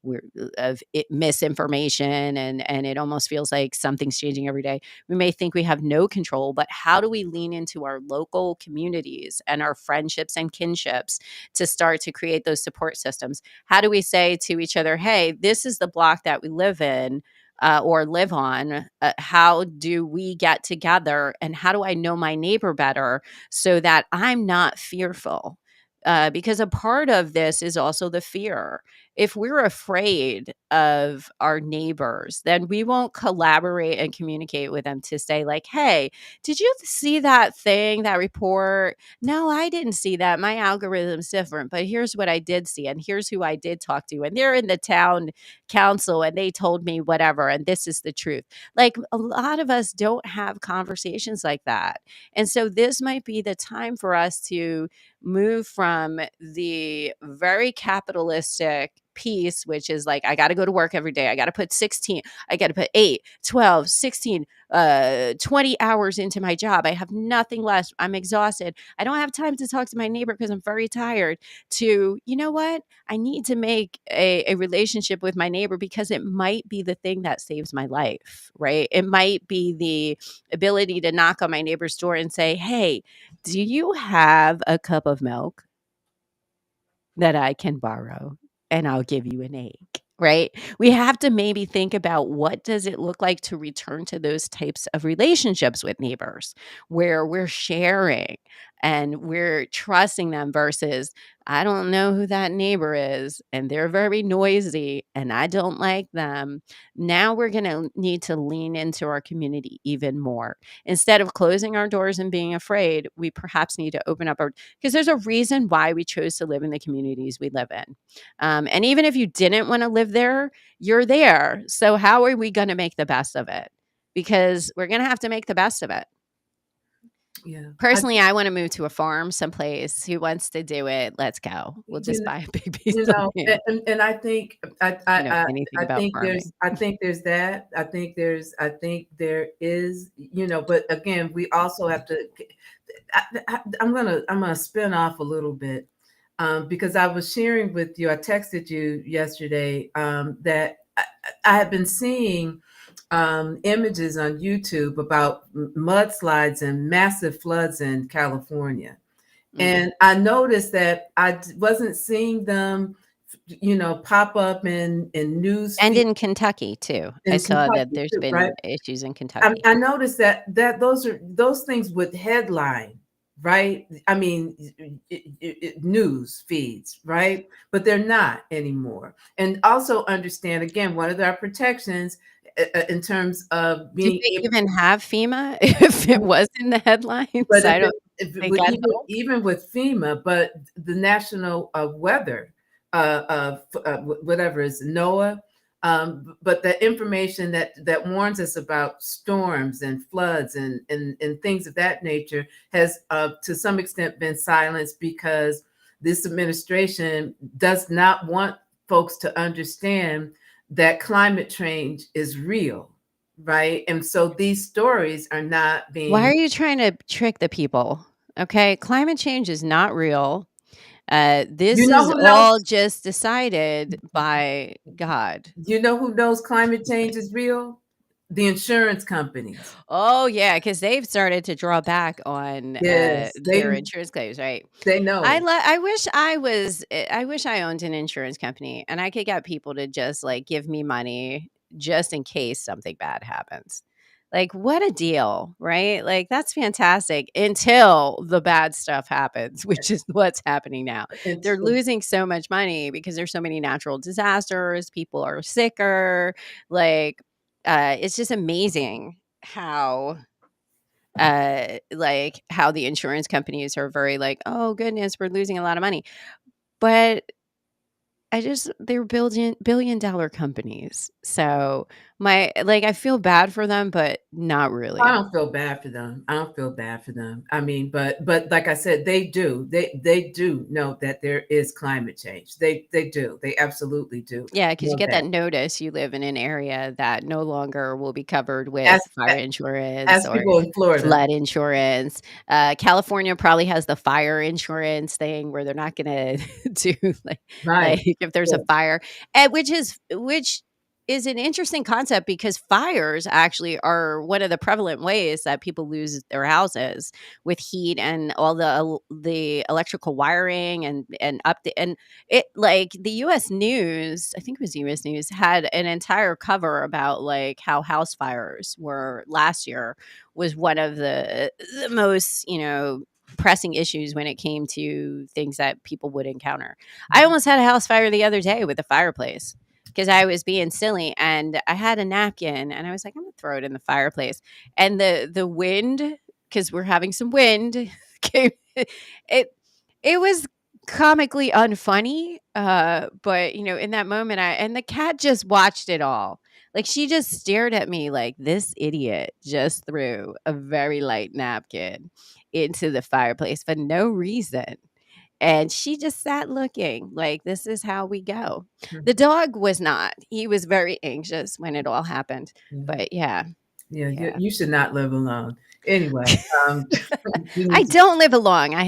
we're of misinformation, and it almost feels like something's changing every day. We may think we have no control, but how do we lean into our local communities and our friendships and kinships to start to create those support systems? How do we say to each other, hey, this is the block that we live in or live on? How do we get together, and how do I know my neighbor better so that I'm not fearful? Because a part of this is also the fear. If we're afraid of our neighbors, then we won't collaborate and communicate with them to say, like, hey, did you see that thing, that report? No, I didn't see that. My algorithm's different, but here's what I did see, and here's who I did talk to. And they're in the town council and they told me whatever, and this is the truth. Like, a lot of us don't have conversations like that. And so this might be the time for us to move from the very capitalistic piece, which is like, I got to go to work every day. I got to put 16, I got to put 8, 12, 16, 20 hours into my job. I have nothing left. I'm exhausted. I don't have time to talk to my neighbor because I'm very tired. To, you know what? I need to make a relationship with my neighbor because it might be the thing that saves my life, right? It might be the ability to knock on my neighbor's door and say, hey, do you have a cup of milk that I can borrow and I'll give you an egg, right? We have to maybe think about, what does it look like to return to those types of relationships with neighbors where we're sharing and we're trusting them versus, I don't know who that neighbor is and they're very noisy and I don't like them. Now we're going to need to lean into our community even more. Instead of closing our doors and being afraid, we perhaps need to open up our, because there's a reason why we chose to live in the communities we live in. And even if you didn't want to live there, you're there. So how are we going to make the best of it? Because we're going to have to make the best of it. Yeah. Personally, I want to move to a farm someplace. Who wants to do it? Let's go. We'll just buy a big piece of land. And I think Anything I about think farming. there's that. I think there is, but again, we also have to. I'm gonna spin off a little bit, because I was sharing with you. I texted you yesterday that I have been seeing images on YouTube about mudslides and massive floods in California. And I noticed that I wasn't seeing them, pop up in news And feed in Kentucky too. I in saw that Kentucky there's too, right? been issues in Kentucky. I noticed that those things would headline, right? I mean, news feeds, right? But they're not anymore. And also understand, again, one of our protections in terms of Do being they able. even have FEMA if it was in the headlines? But I don't if it they would, get help. even with FEMA, but the national weather, whatever is NOAA, but the information that warns us about storms and floods and things of that nature has, to some extent, been silenced because this administration does not want folks to understand that climate change is real, right? And so these stories are not Why being. are you trying to trick the people? Okay, climate change is not real. This You know is who knows? all just decided by God. You know who knows climate change is real? The insurance companies. Oh, yeah, because 'cause they've started to draw back on, Yes, their insurance claims, right? they know. I wish I owned an insurance company and I could get people to just, like, give me money just in case something bad happens. Like, what a deal, right? Like, that's fantastic until the bad stuff happens, which is what's happening now. They're Until losing so much money because there's so many natural disasters, people are sicker, like, it's just amazing how like how the insurance companies are very like, "Oh goodness, we're losing a lot of money." But they're billion dollar companies. So I feel bad for them, but not I really. don't feel bad for them. I don't feel bad for them. I mean, but like I said, they do. They do know that there is climate change. They do. They absolutely do Yeah, because you know get that. that notice you live in an area that no longer will be covered with As fire insurance as or people in Florida, flood insurance. California probably has the fire insurance thing where they're not gonna do right? if there's a Yeah, fire, and which is an interesting concept because fires actually are one of the prevalent ways that people lose their houses with heat and all the electrical wiring and up the and it like the US News, I think it was US News, had an entire cover about like how house fires were last year was one of the most, pressing issues when it came to things that people would encounter. I almost had a house fire the other day with a fireplace because I was being silly and I had a napkin and I was like, I'm gonna throw it in the fireplace. And the wind, because we're having some wind, came it it was comically unfunny. But in that moment and the cat just watched it all. Like she just stared at me like this idiot just threw a very light napkin into the fireplace for no reason. And she just sat looking like this is how we go. mhm, The dog was not. He was very anxious when it all happened. yeah, But yeah, yeah. yeah. You should not live alone. Anyway, you I need to. don't live along. I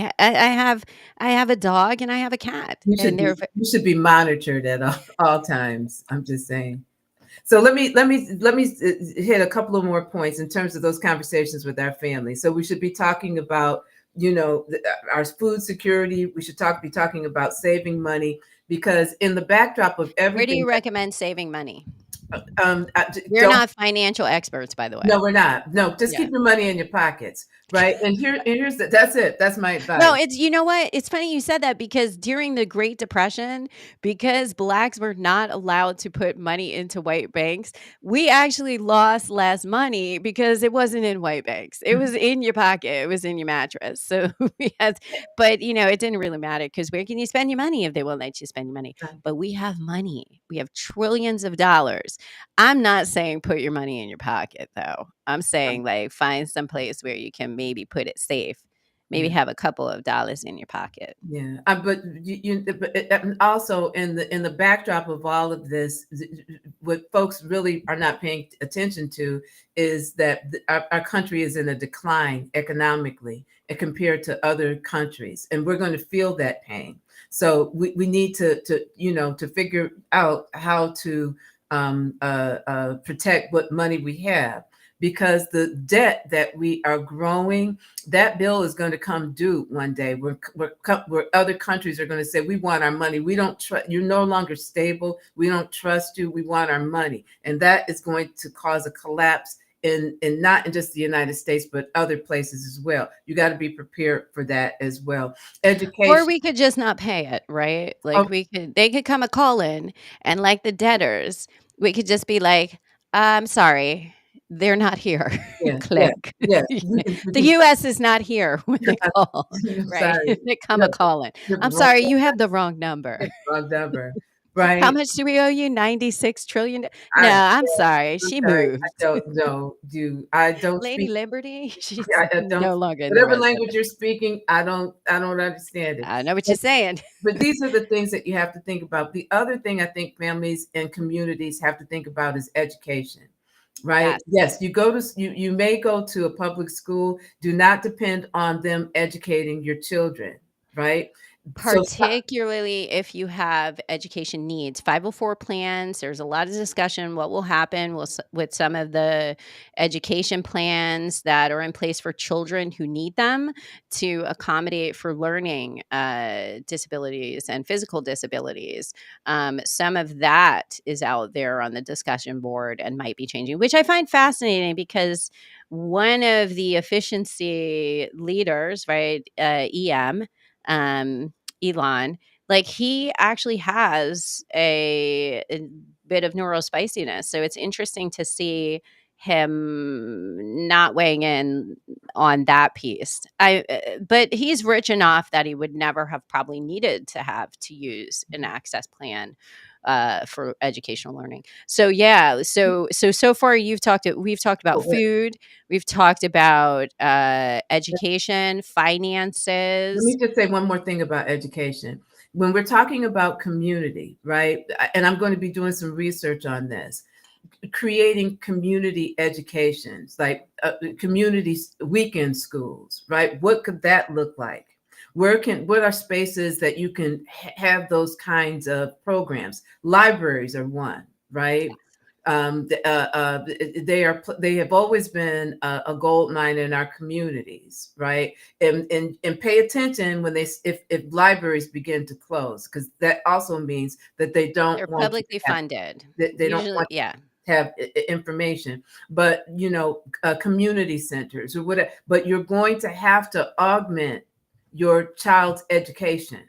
have a dog and I have a cat, and You should be monitored at all times. I'm just saying. So let me hit a couple of more points in terms of those conversations with our family. So we should be talking about our food security. We should be talking about saving money because in the backdrop of where do everything you recommend saving money? We're don't. not financial experts, by the way. No, we're not. No, just Yeah. keep your money in your pockets, right? That's it. That's my No, advice. it's you know what? It's funny you said that because during the Great Depression, because blacks were not allowed to put money into white banks, we actually lost less money because it wasn't in white banks. It was in your pocket. It was in your mattress. So we had, but it didn't really matter because where can you spend your money if they won't let you spend your money? But we have money. We have trillions of dollars. I'm not saying put your money in your pocket though. I'm saying like find some place where you can maybe put it safe. Maybe Yeah. have a couple of dollars in your pocket. Yeah, but also in the backdrop of all of this, what folks really are not paying attention to is that our country is in a decline economically and compared to other countries, and we're going to feel that pain. So we need to figure out how to protect what money we have because the debt that we are growing, that bill is going to come due one day where other countries are going to say, we want our money. We don't trust, you're no longer stable. We don't trust you. We want our money. And that is going to cause a collapse in not in just the United States, but other places as well. You got to be prepared for that as well. Or Education. we could just not pay it, right? Oh, Like they could come a call in and like the debtors, we could just be like, I'm sorry, they're not here. yeah, yeah, Click. yeah. The US is not here when they call, I'm right? sorry. They come No, a call in. you're I'm wrong, sorry, you have the wrong number. wrong number, How right? much do we owe you? 96 trillion? No, I, I'm sorry. I'm She sorry. I moved. don't know. I don't Lady speak. Liberty, she's I don't. no longer in the Whatever language residence. you're speaking, I don't understand it. I know what you're But saying. these are the things that you have to think about. The other thing I think families and communities have to think about is education. Right? Yes. Yes, you may go to a public school. Do not depend on them educating your children, right? So Particularly if you have education needs. 504 plans, there's a lot of discussion what will happen with some of the education plans that are in place for children who need them to accommodate for learning disabilities and physical disabilities. Some of that is out there on the discussion board and might be changing, which I find fascinating because one of the efficiency leaders, right, um, Elon, like he actually has a bit of neurospiciness. So it's interesting to see him not weighing in on that piece. But he's rich enough that he would never have probably needed to have to use an access plan for educational learning. So yeah, so far we've talked about let food, we've talked about education, me finances. just say one more thing about education. When we're talking about community, right? And I'm going to be doing some research on this, creating community educations, like community weekend schools, right? What could that look like? What are spaces that you can have those kinds of programs? Libraries are one, right? They have always been a gold mine in our communities, right? And pay attention when if libraries begin to close, because that also means that they don't They're want you publicly to have funded. they don't Usually, want yeah. have information, but community centers or whatever. But you're going to have to augment your child's education,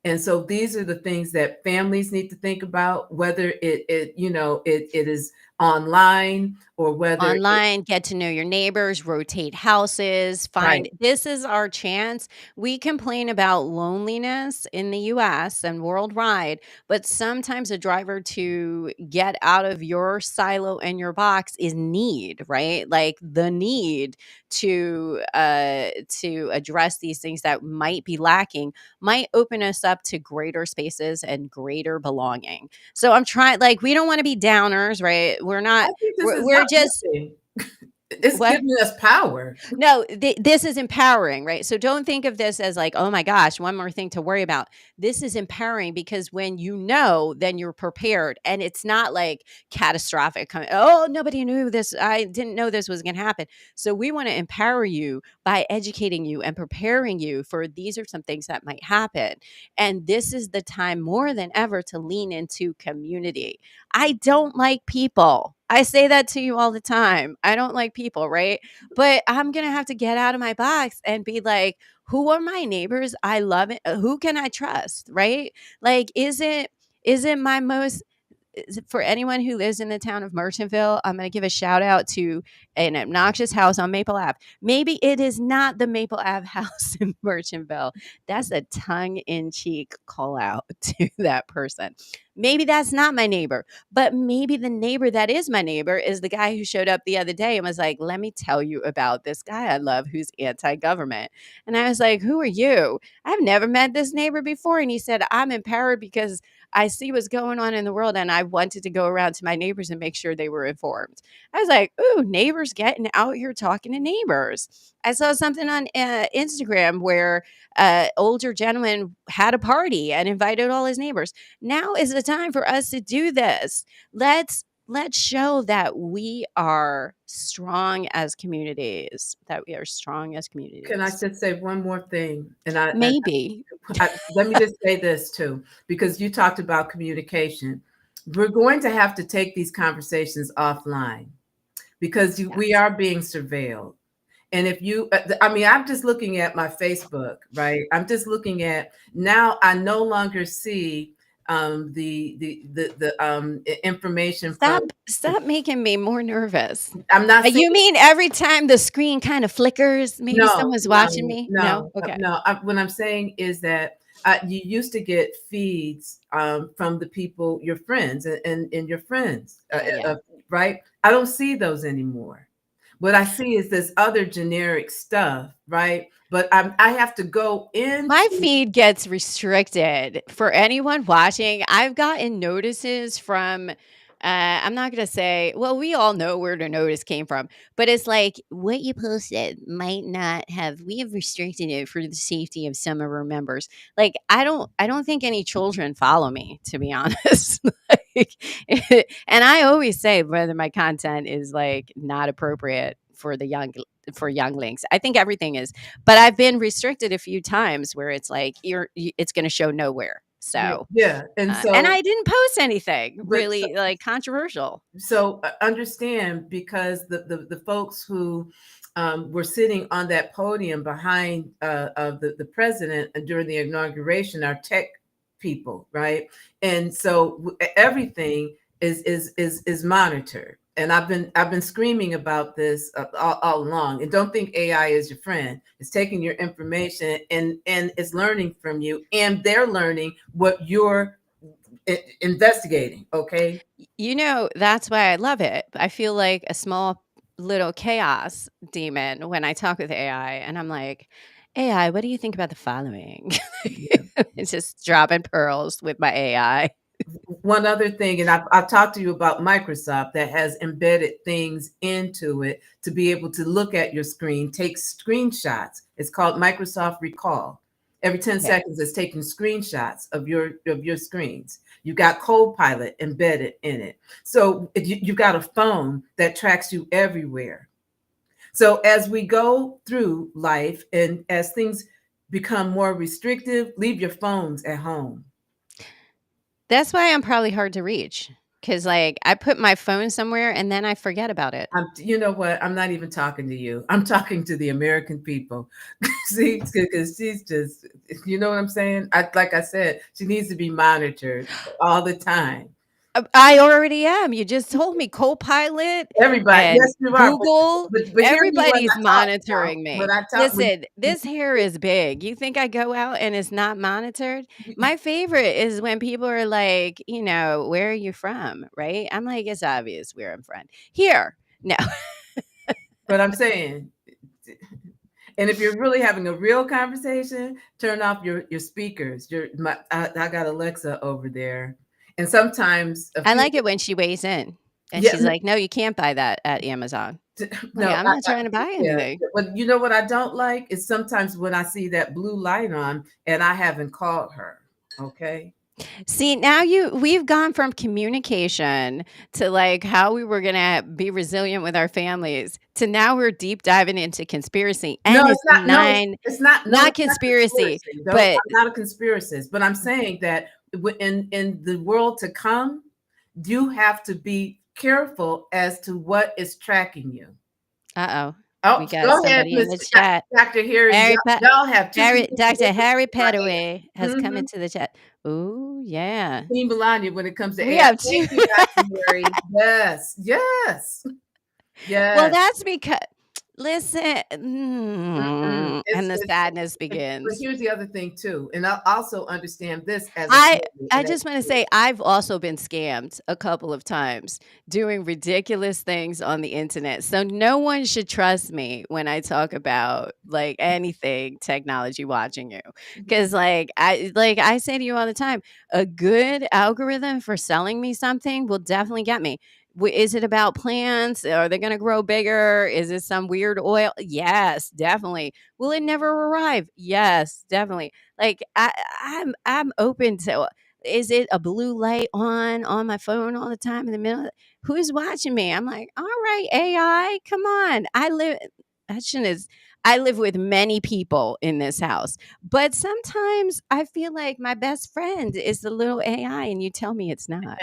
and so these are the things that families need to think about, whether it is online or whether Online, get to know your neighbors, rotate houses, right. find this is our chance. We complain about loneliness in the US and worldwide, but sometimes a driver to get out of your silo and your box is need, right? Like the need to address these things that might be lacking might open us up to greater spaces and greater belonging. So I'm trying like we don't want to be downers, right? We're I not think this is we're just uplifting. It's what? giving us power. No, this is empowering, right? So don't think of this as like, oh my gosh, one more thing to worry about. This is empowering because when you know, then you're prepared. And it's not like catastrophic. Oh, nobody knew this. I didn't know this was going to happen. So we want to empower you by educating you and preparing you for these are some things that might happen. And this is the time more than ever to lean into community. I don't like people. I say that to you all the time. I don't like people, right? But I'm gonna have to get out of my box and be like, who are my neighbors? I love it. Who can I trust? Right? Like, is it my most for anyone who lives in the town of Merchantville, I'm going to give a shout out to an obnoxious house on Maple Ave. Maybe it is not the Maple Ave house in Merchantville. That's a tongue in cheek call out to that person. Maybe that's not my neighbor, but maybe the neighbor that is my neighbor is the guy who showed up the other day and was like, let me tell you about this guy I love who's anti government. And I was like, who are you? I've never met this neighbor before. And he said, I'm empowered because I see what's going on in the world and I wanted to go around to my neighbors and make sure they were informed. I was like, ooh, neighbors getting out here talking to neighbors. I saw something on Instagram where older gentleman had a party and invited all his neighbors. Now is the time for us to do this. Let's show that we are strong as communities, that we are strong as Can I communities. just say one more thing? Maybe. Let me just say this too, because you talked about communication. We're going to have to take these conversations offline because we Yes. are being surveilled. And if you, I mean, I'm just looking at my Facebook, right? I'm just looking at now. I no longer see information from. Stop making me more nervous. I'm not saying You mean every time the screen kind of flickers, maybe no, someone's watching no, me? No? no, Okay. no. What I'm saying is that you used to get feeds from the people, your friends, and your friends, Yeah. right? I don't see those anymore. What I see is this other generic stuff, right? But I have to go My into feed gets restricted. For anyone watching, I've gotten notices from I'm not gonna say, well, we all know where the notice came from, but it's like what you posted might not have. We have restricted it for the safety of some of our members. Like I don't think any children follow me, to be honest. Like, and I always say whether my content is like not appropriate for the for younglings. I think everything is, but I've been restricted a few times where it's like it's going to show nowhere. Yeah, So yeah. And and so, I didn't post anything but so, really, like, controversial. understand, because the folks who were sitting on that podium behind of the president during the inauguration are tech people, right? And so everything is monitored. And I've been screaming about this all along. And don't think AI is your friend. It's taking your information and it's learning from you, and they're learning what you're investigating. Okay. You know, that's why I love it. I feel like a small little chaos demon when I talk with AI, and I'm like, "AI, what do you think about the following?" It's just dropping pearls with my AI. One other thing, and I've talked to you about Microsoft that has embedded things into it to be able to look at your screen, take screenshots. It's called Microsoft Recall. Every 10 Okay. seconds, it's taking screenshots of your screens. You got Copilot embedded in it. So you got a phone that tracks you everywhere. So as we go through life and as things become more restrictive, leave your phones at home. That's why I'm probably hard to reach, because like, I put my phone somewhere and then I forget about it. You know what? I'm not even talking to you. I'm talking to the American people. See, because she's just, you know what I'm saying? Like I said, she needs to be monitored all the time. I already am. You just told me Copilot Everybody, and yes, you are. Google, But hear me when everybody's I talk now. monitoring When me. I talk, when Listen, this hair is big. You think I go out and it's not monitored? My favorite is when people are like, "Where are you from?" Right? I'm like, "It's obvious where I'm from." Here. No. but I'm saying, and if you're really having a real conversation, turn off your speakers. I got Alexa over there, and sometimes a I few. like it when she weighs in and Yeah, she's like, "No, you can't buy that at Amazon." Like, no, I'm not trying to buy yeah, anything. but you know what I don't like is sometimes when I see that blue light on and I haven't called her. Okay. See, now we've gone from communication to like how we were gonna be resilient with our families to now we're deep diving into conspiracy. No, And it's it's not. No, not it's not conspiracy, conspiracy. Don't. but I'm not a conspiracist, but I'm saying that in the world to come, you have to be careful as to what is tracking you. uh-oh. Oh, We got go ahead, somebody in Miss the chat. Dr. Harry. Harry Y'all have two people Dr. positioned Harry in my Petaway has hand. come into the chat. Oh, yeah. Team Melania when it comes to We AI. have Thank two. you, Dr. Harry. Yes, yes, Well, yes. that's because listen, It's and the it's sadness but begins. here's the other thing too, and I also understand this as a I family I and as just wanna say I've also been scammed a couple of times doing ridiculous things on the internet, so no one should trust me when I talk about, like, anything technology watching you, because like I say to you all the time, a good algorithm for selling me something will definitely get me. Is it about plants? Are they gonna grow bigger? Is it some weird oil? Yes, definitely. Will it never arrive? Yes, definitely. Like I'm open to, is it a blue light on my phone all the time in the middle? Who's watching me? I'm like, all right, AI, come on. That shouldn't is I live with many people in this house, but sometimes I feel like my best friend is the little AI, and you tell me it's not.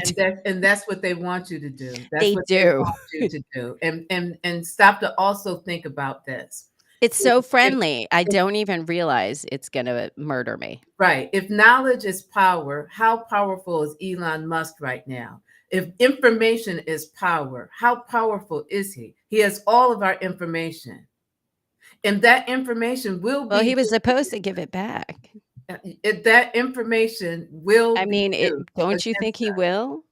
that's what they want you to do. That's They what they do. want you to do. And stop to also think about this. It's If, so if, friendly. I if don't even realize it's gonna murder me. Right. If knowledge is power, how powerful is Elon Musk right now? If information is power, how powerful is he? He has all of our information. And that information will Well, he be was supposed to give it back. that information will I be mean, used don't you think against he us. will?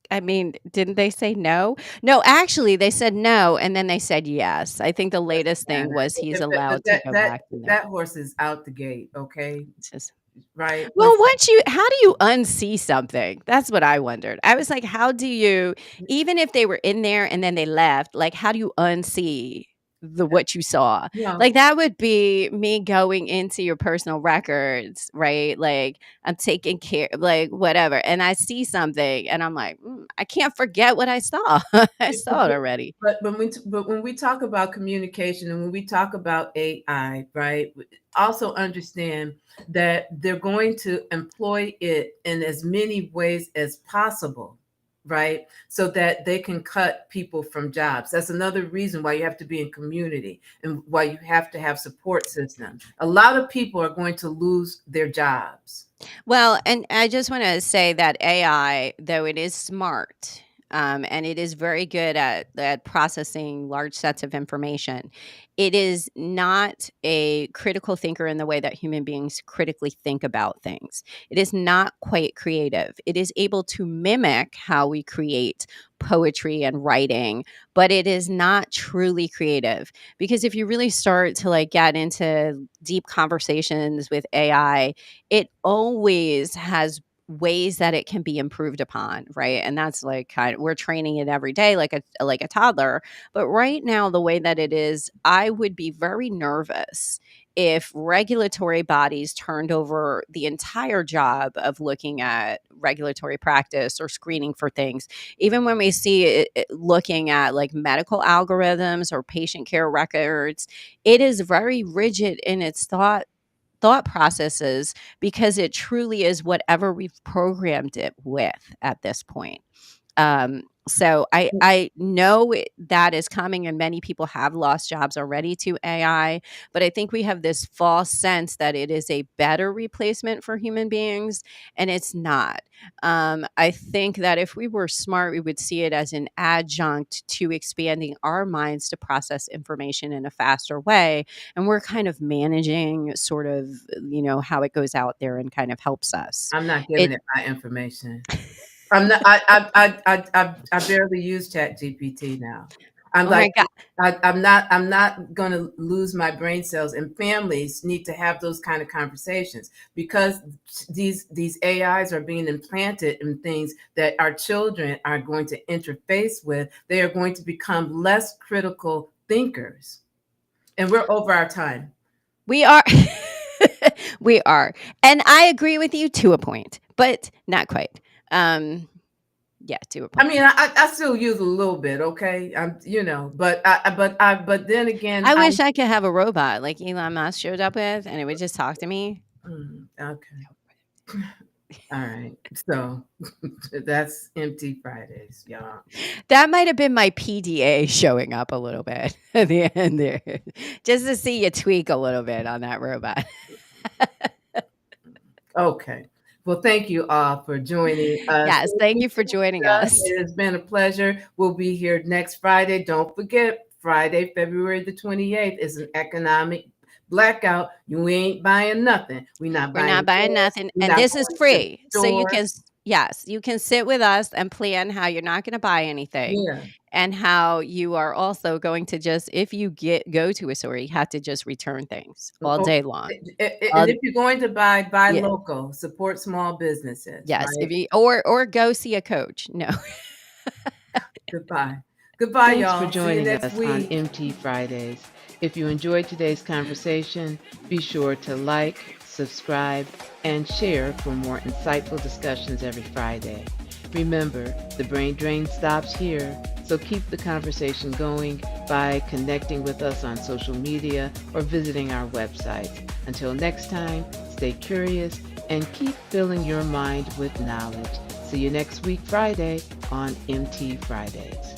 I mean, didn't they say no? No, actually, they said no, and then they said yes. I think the Doesn't latest thing matter. was he's But allowed to that go that back to no. that horse is out the gate, okay? It's just right? Well, how do you unsee something? That's what I wondered. I was like, how do you, even if they were in there and then they left, like, how do you unsee what you saw? Well, Like, that would be me going into your personal records, right? Like, I'm taking care, like, whatever. And I see something and I'm like, I can't forget what I saw. I saw it already. but when we talk about communication and when we talk about AI, right, also understand that they're going to employ it in as many ways as possible, right, so that they can cut people from jobs. That's another reason why you have to be in community and why you have to have support systems. A lot of people are going to lose their jobs. Well, and I just want to say that AI, though it is smart, and it is very good at processing large sets of information, it is not a critical thinker in the way that human beings critically think about things. It is not quite creative. It is able to mimic how we create poetry and writing, but it is not truly creative. Because if you really start to like get into deep conversations with AI, it always has ways that it can be improved upon, right? And that's like we're training it every day like a toddler. But right now the way that it is, I would be very nervous if regulatory bodies turned over the entire job of looking at regulatory practice or screening for things. Even when we see it looking at like medical algorithms or patient care records, it is very rigid in its thought processes because it truly is whatever we've programmed it with at this point. So I know that is coming, and many people have lost jobs already to AI. But I think we have this false sense that it is a better replacement for human beings, and it's not. I think that if we were smart, we would see it as an adjunct to expanding our minds to process information in a faster way, and we're kind of managing sort of how it goes out there and kind of helps us. I'm not It giving it my information. I'm not. I barely use Chat GPT now. I'm Oh like, my god. I'm not. I'm not going to lose my brain cells. And families need to have those kind of conversations because these AIs are being implanted in things that our children are going to interface with. They are going to become less critical thinkers, and we're over our time. We are. We are. And I agree with you to a point, but not quite. Um, yeah, to a I point. mean, I still use a little bit, okay. But then again, I wish I could have a robot like Elon Musk showed up with, and it would just talk to me. Okay, all right. So that's empty Fridays, y'all. That might have been my PDA showing up a little bit at the end there, just to see you tweak a little bit on that robot. Okay. Well, thank you all for joining us. Yes, thank you for joining us. It has been a pleasure. We'll be here next Friday. Don't forget, Friday, February the 28th is an economic blackout. You ain't buying nothing. We're not We're buying not buying gas. nothing, We're and not this is going to the free. So you store. can yes, you can sit with us and plan how you're not gonna buy anything, Yeah. and how you are also going to just if you go to a store, you have to just return things all Oh, day long. and All if you're going to buy yeah, local, support small businesses, yes, if right? you or go see a coach. No. Goodbye. Goodbye, Thanks for y'all. See you joining next us on week. MT Fridays. If you enjoyed today's conversation, be sure to like, subscribe, and share for more insightful discussions every Friday. Remember, the brain drain stops here, so keep the conversation going by connecting with us on social media or visiting our website. Until next time, stay curious and keep filling your mind with knowledge. See you next week, Friday, on MT Fridays.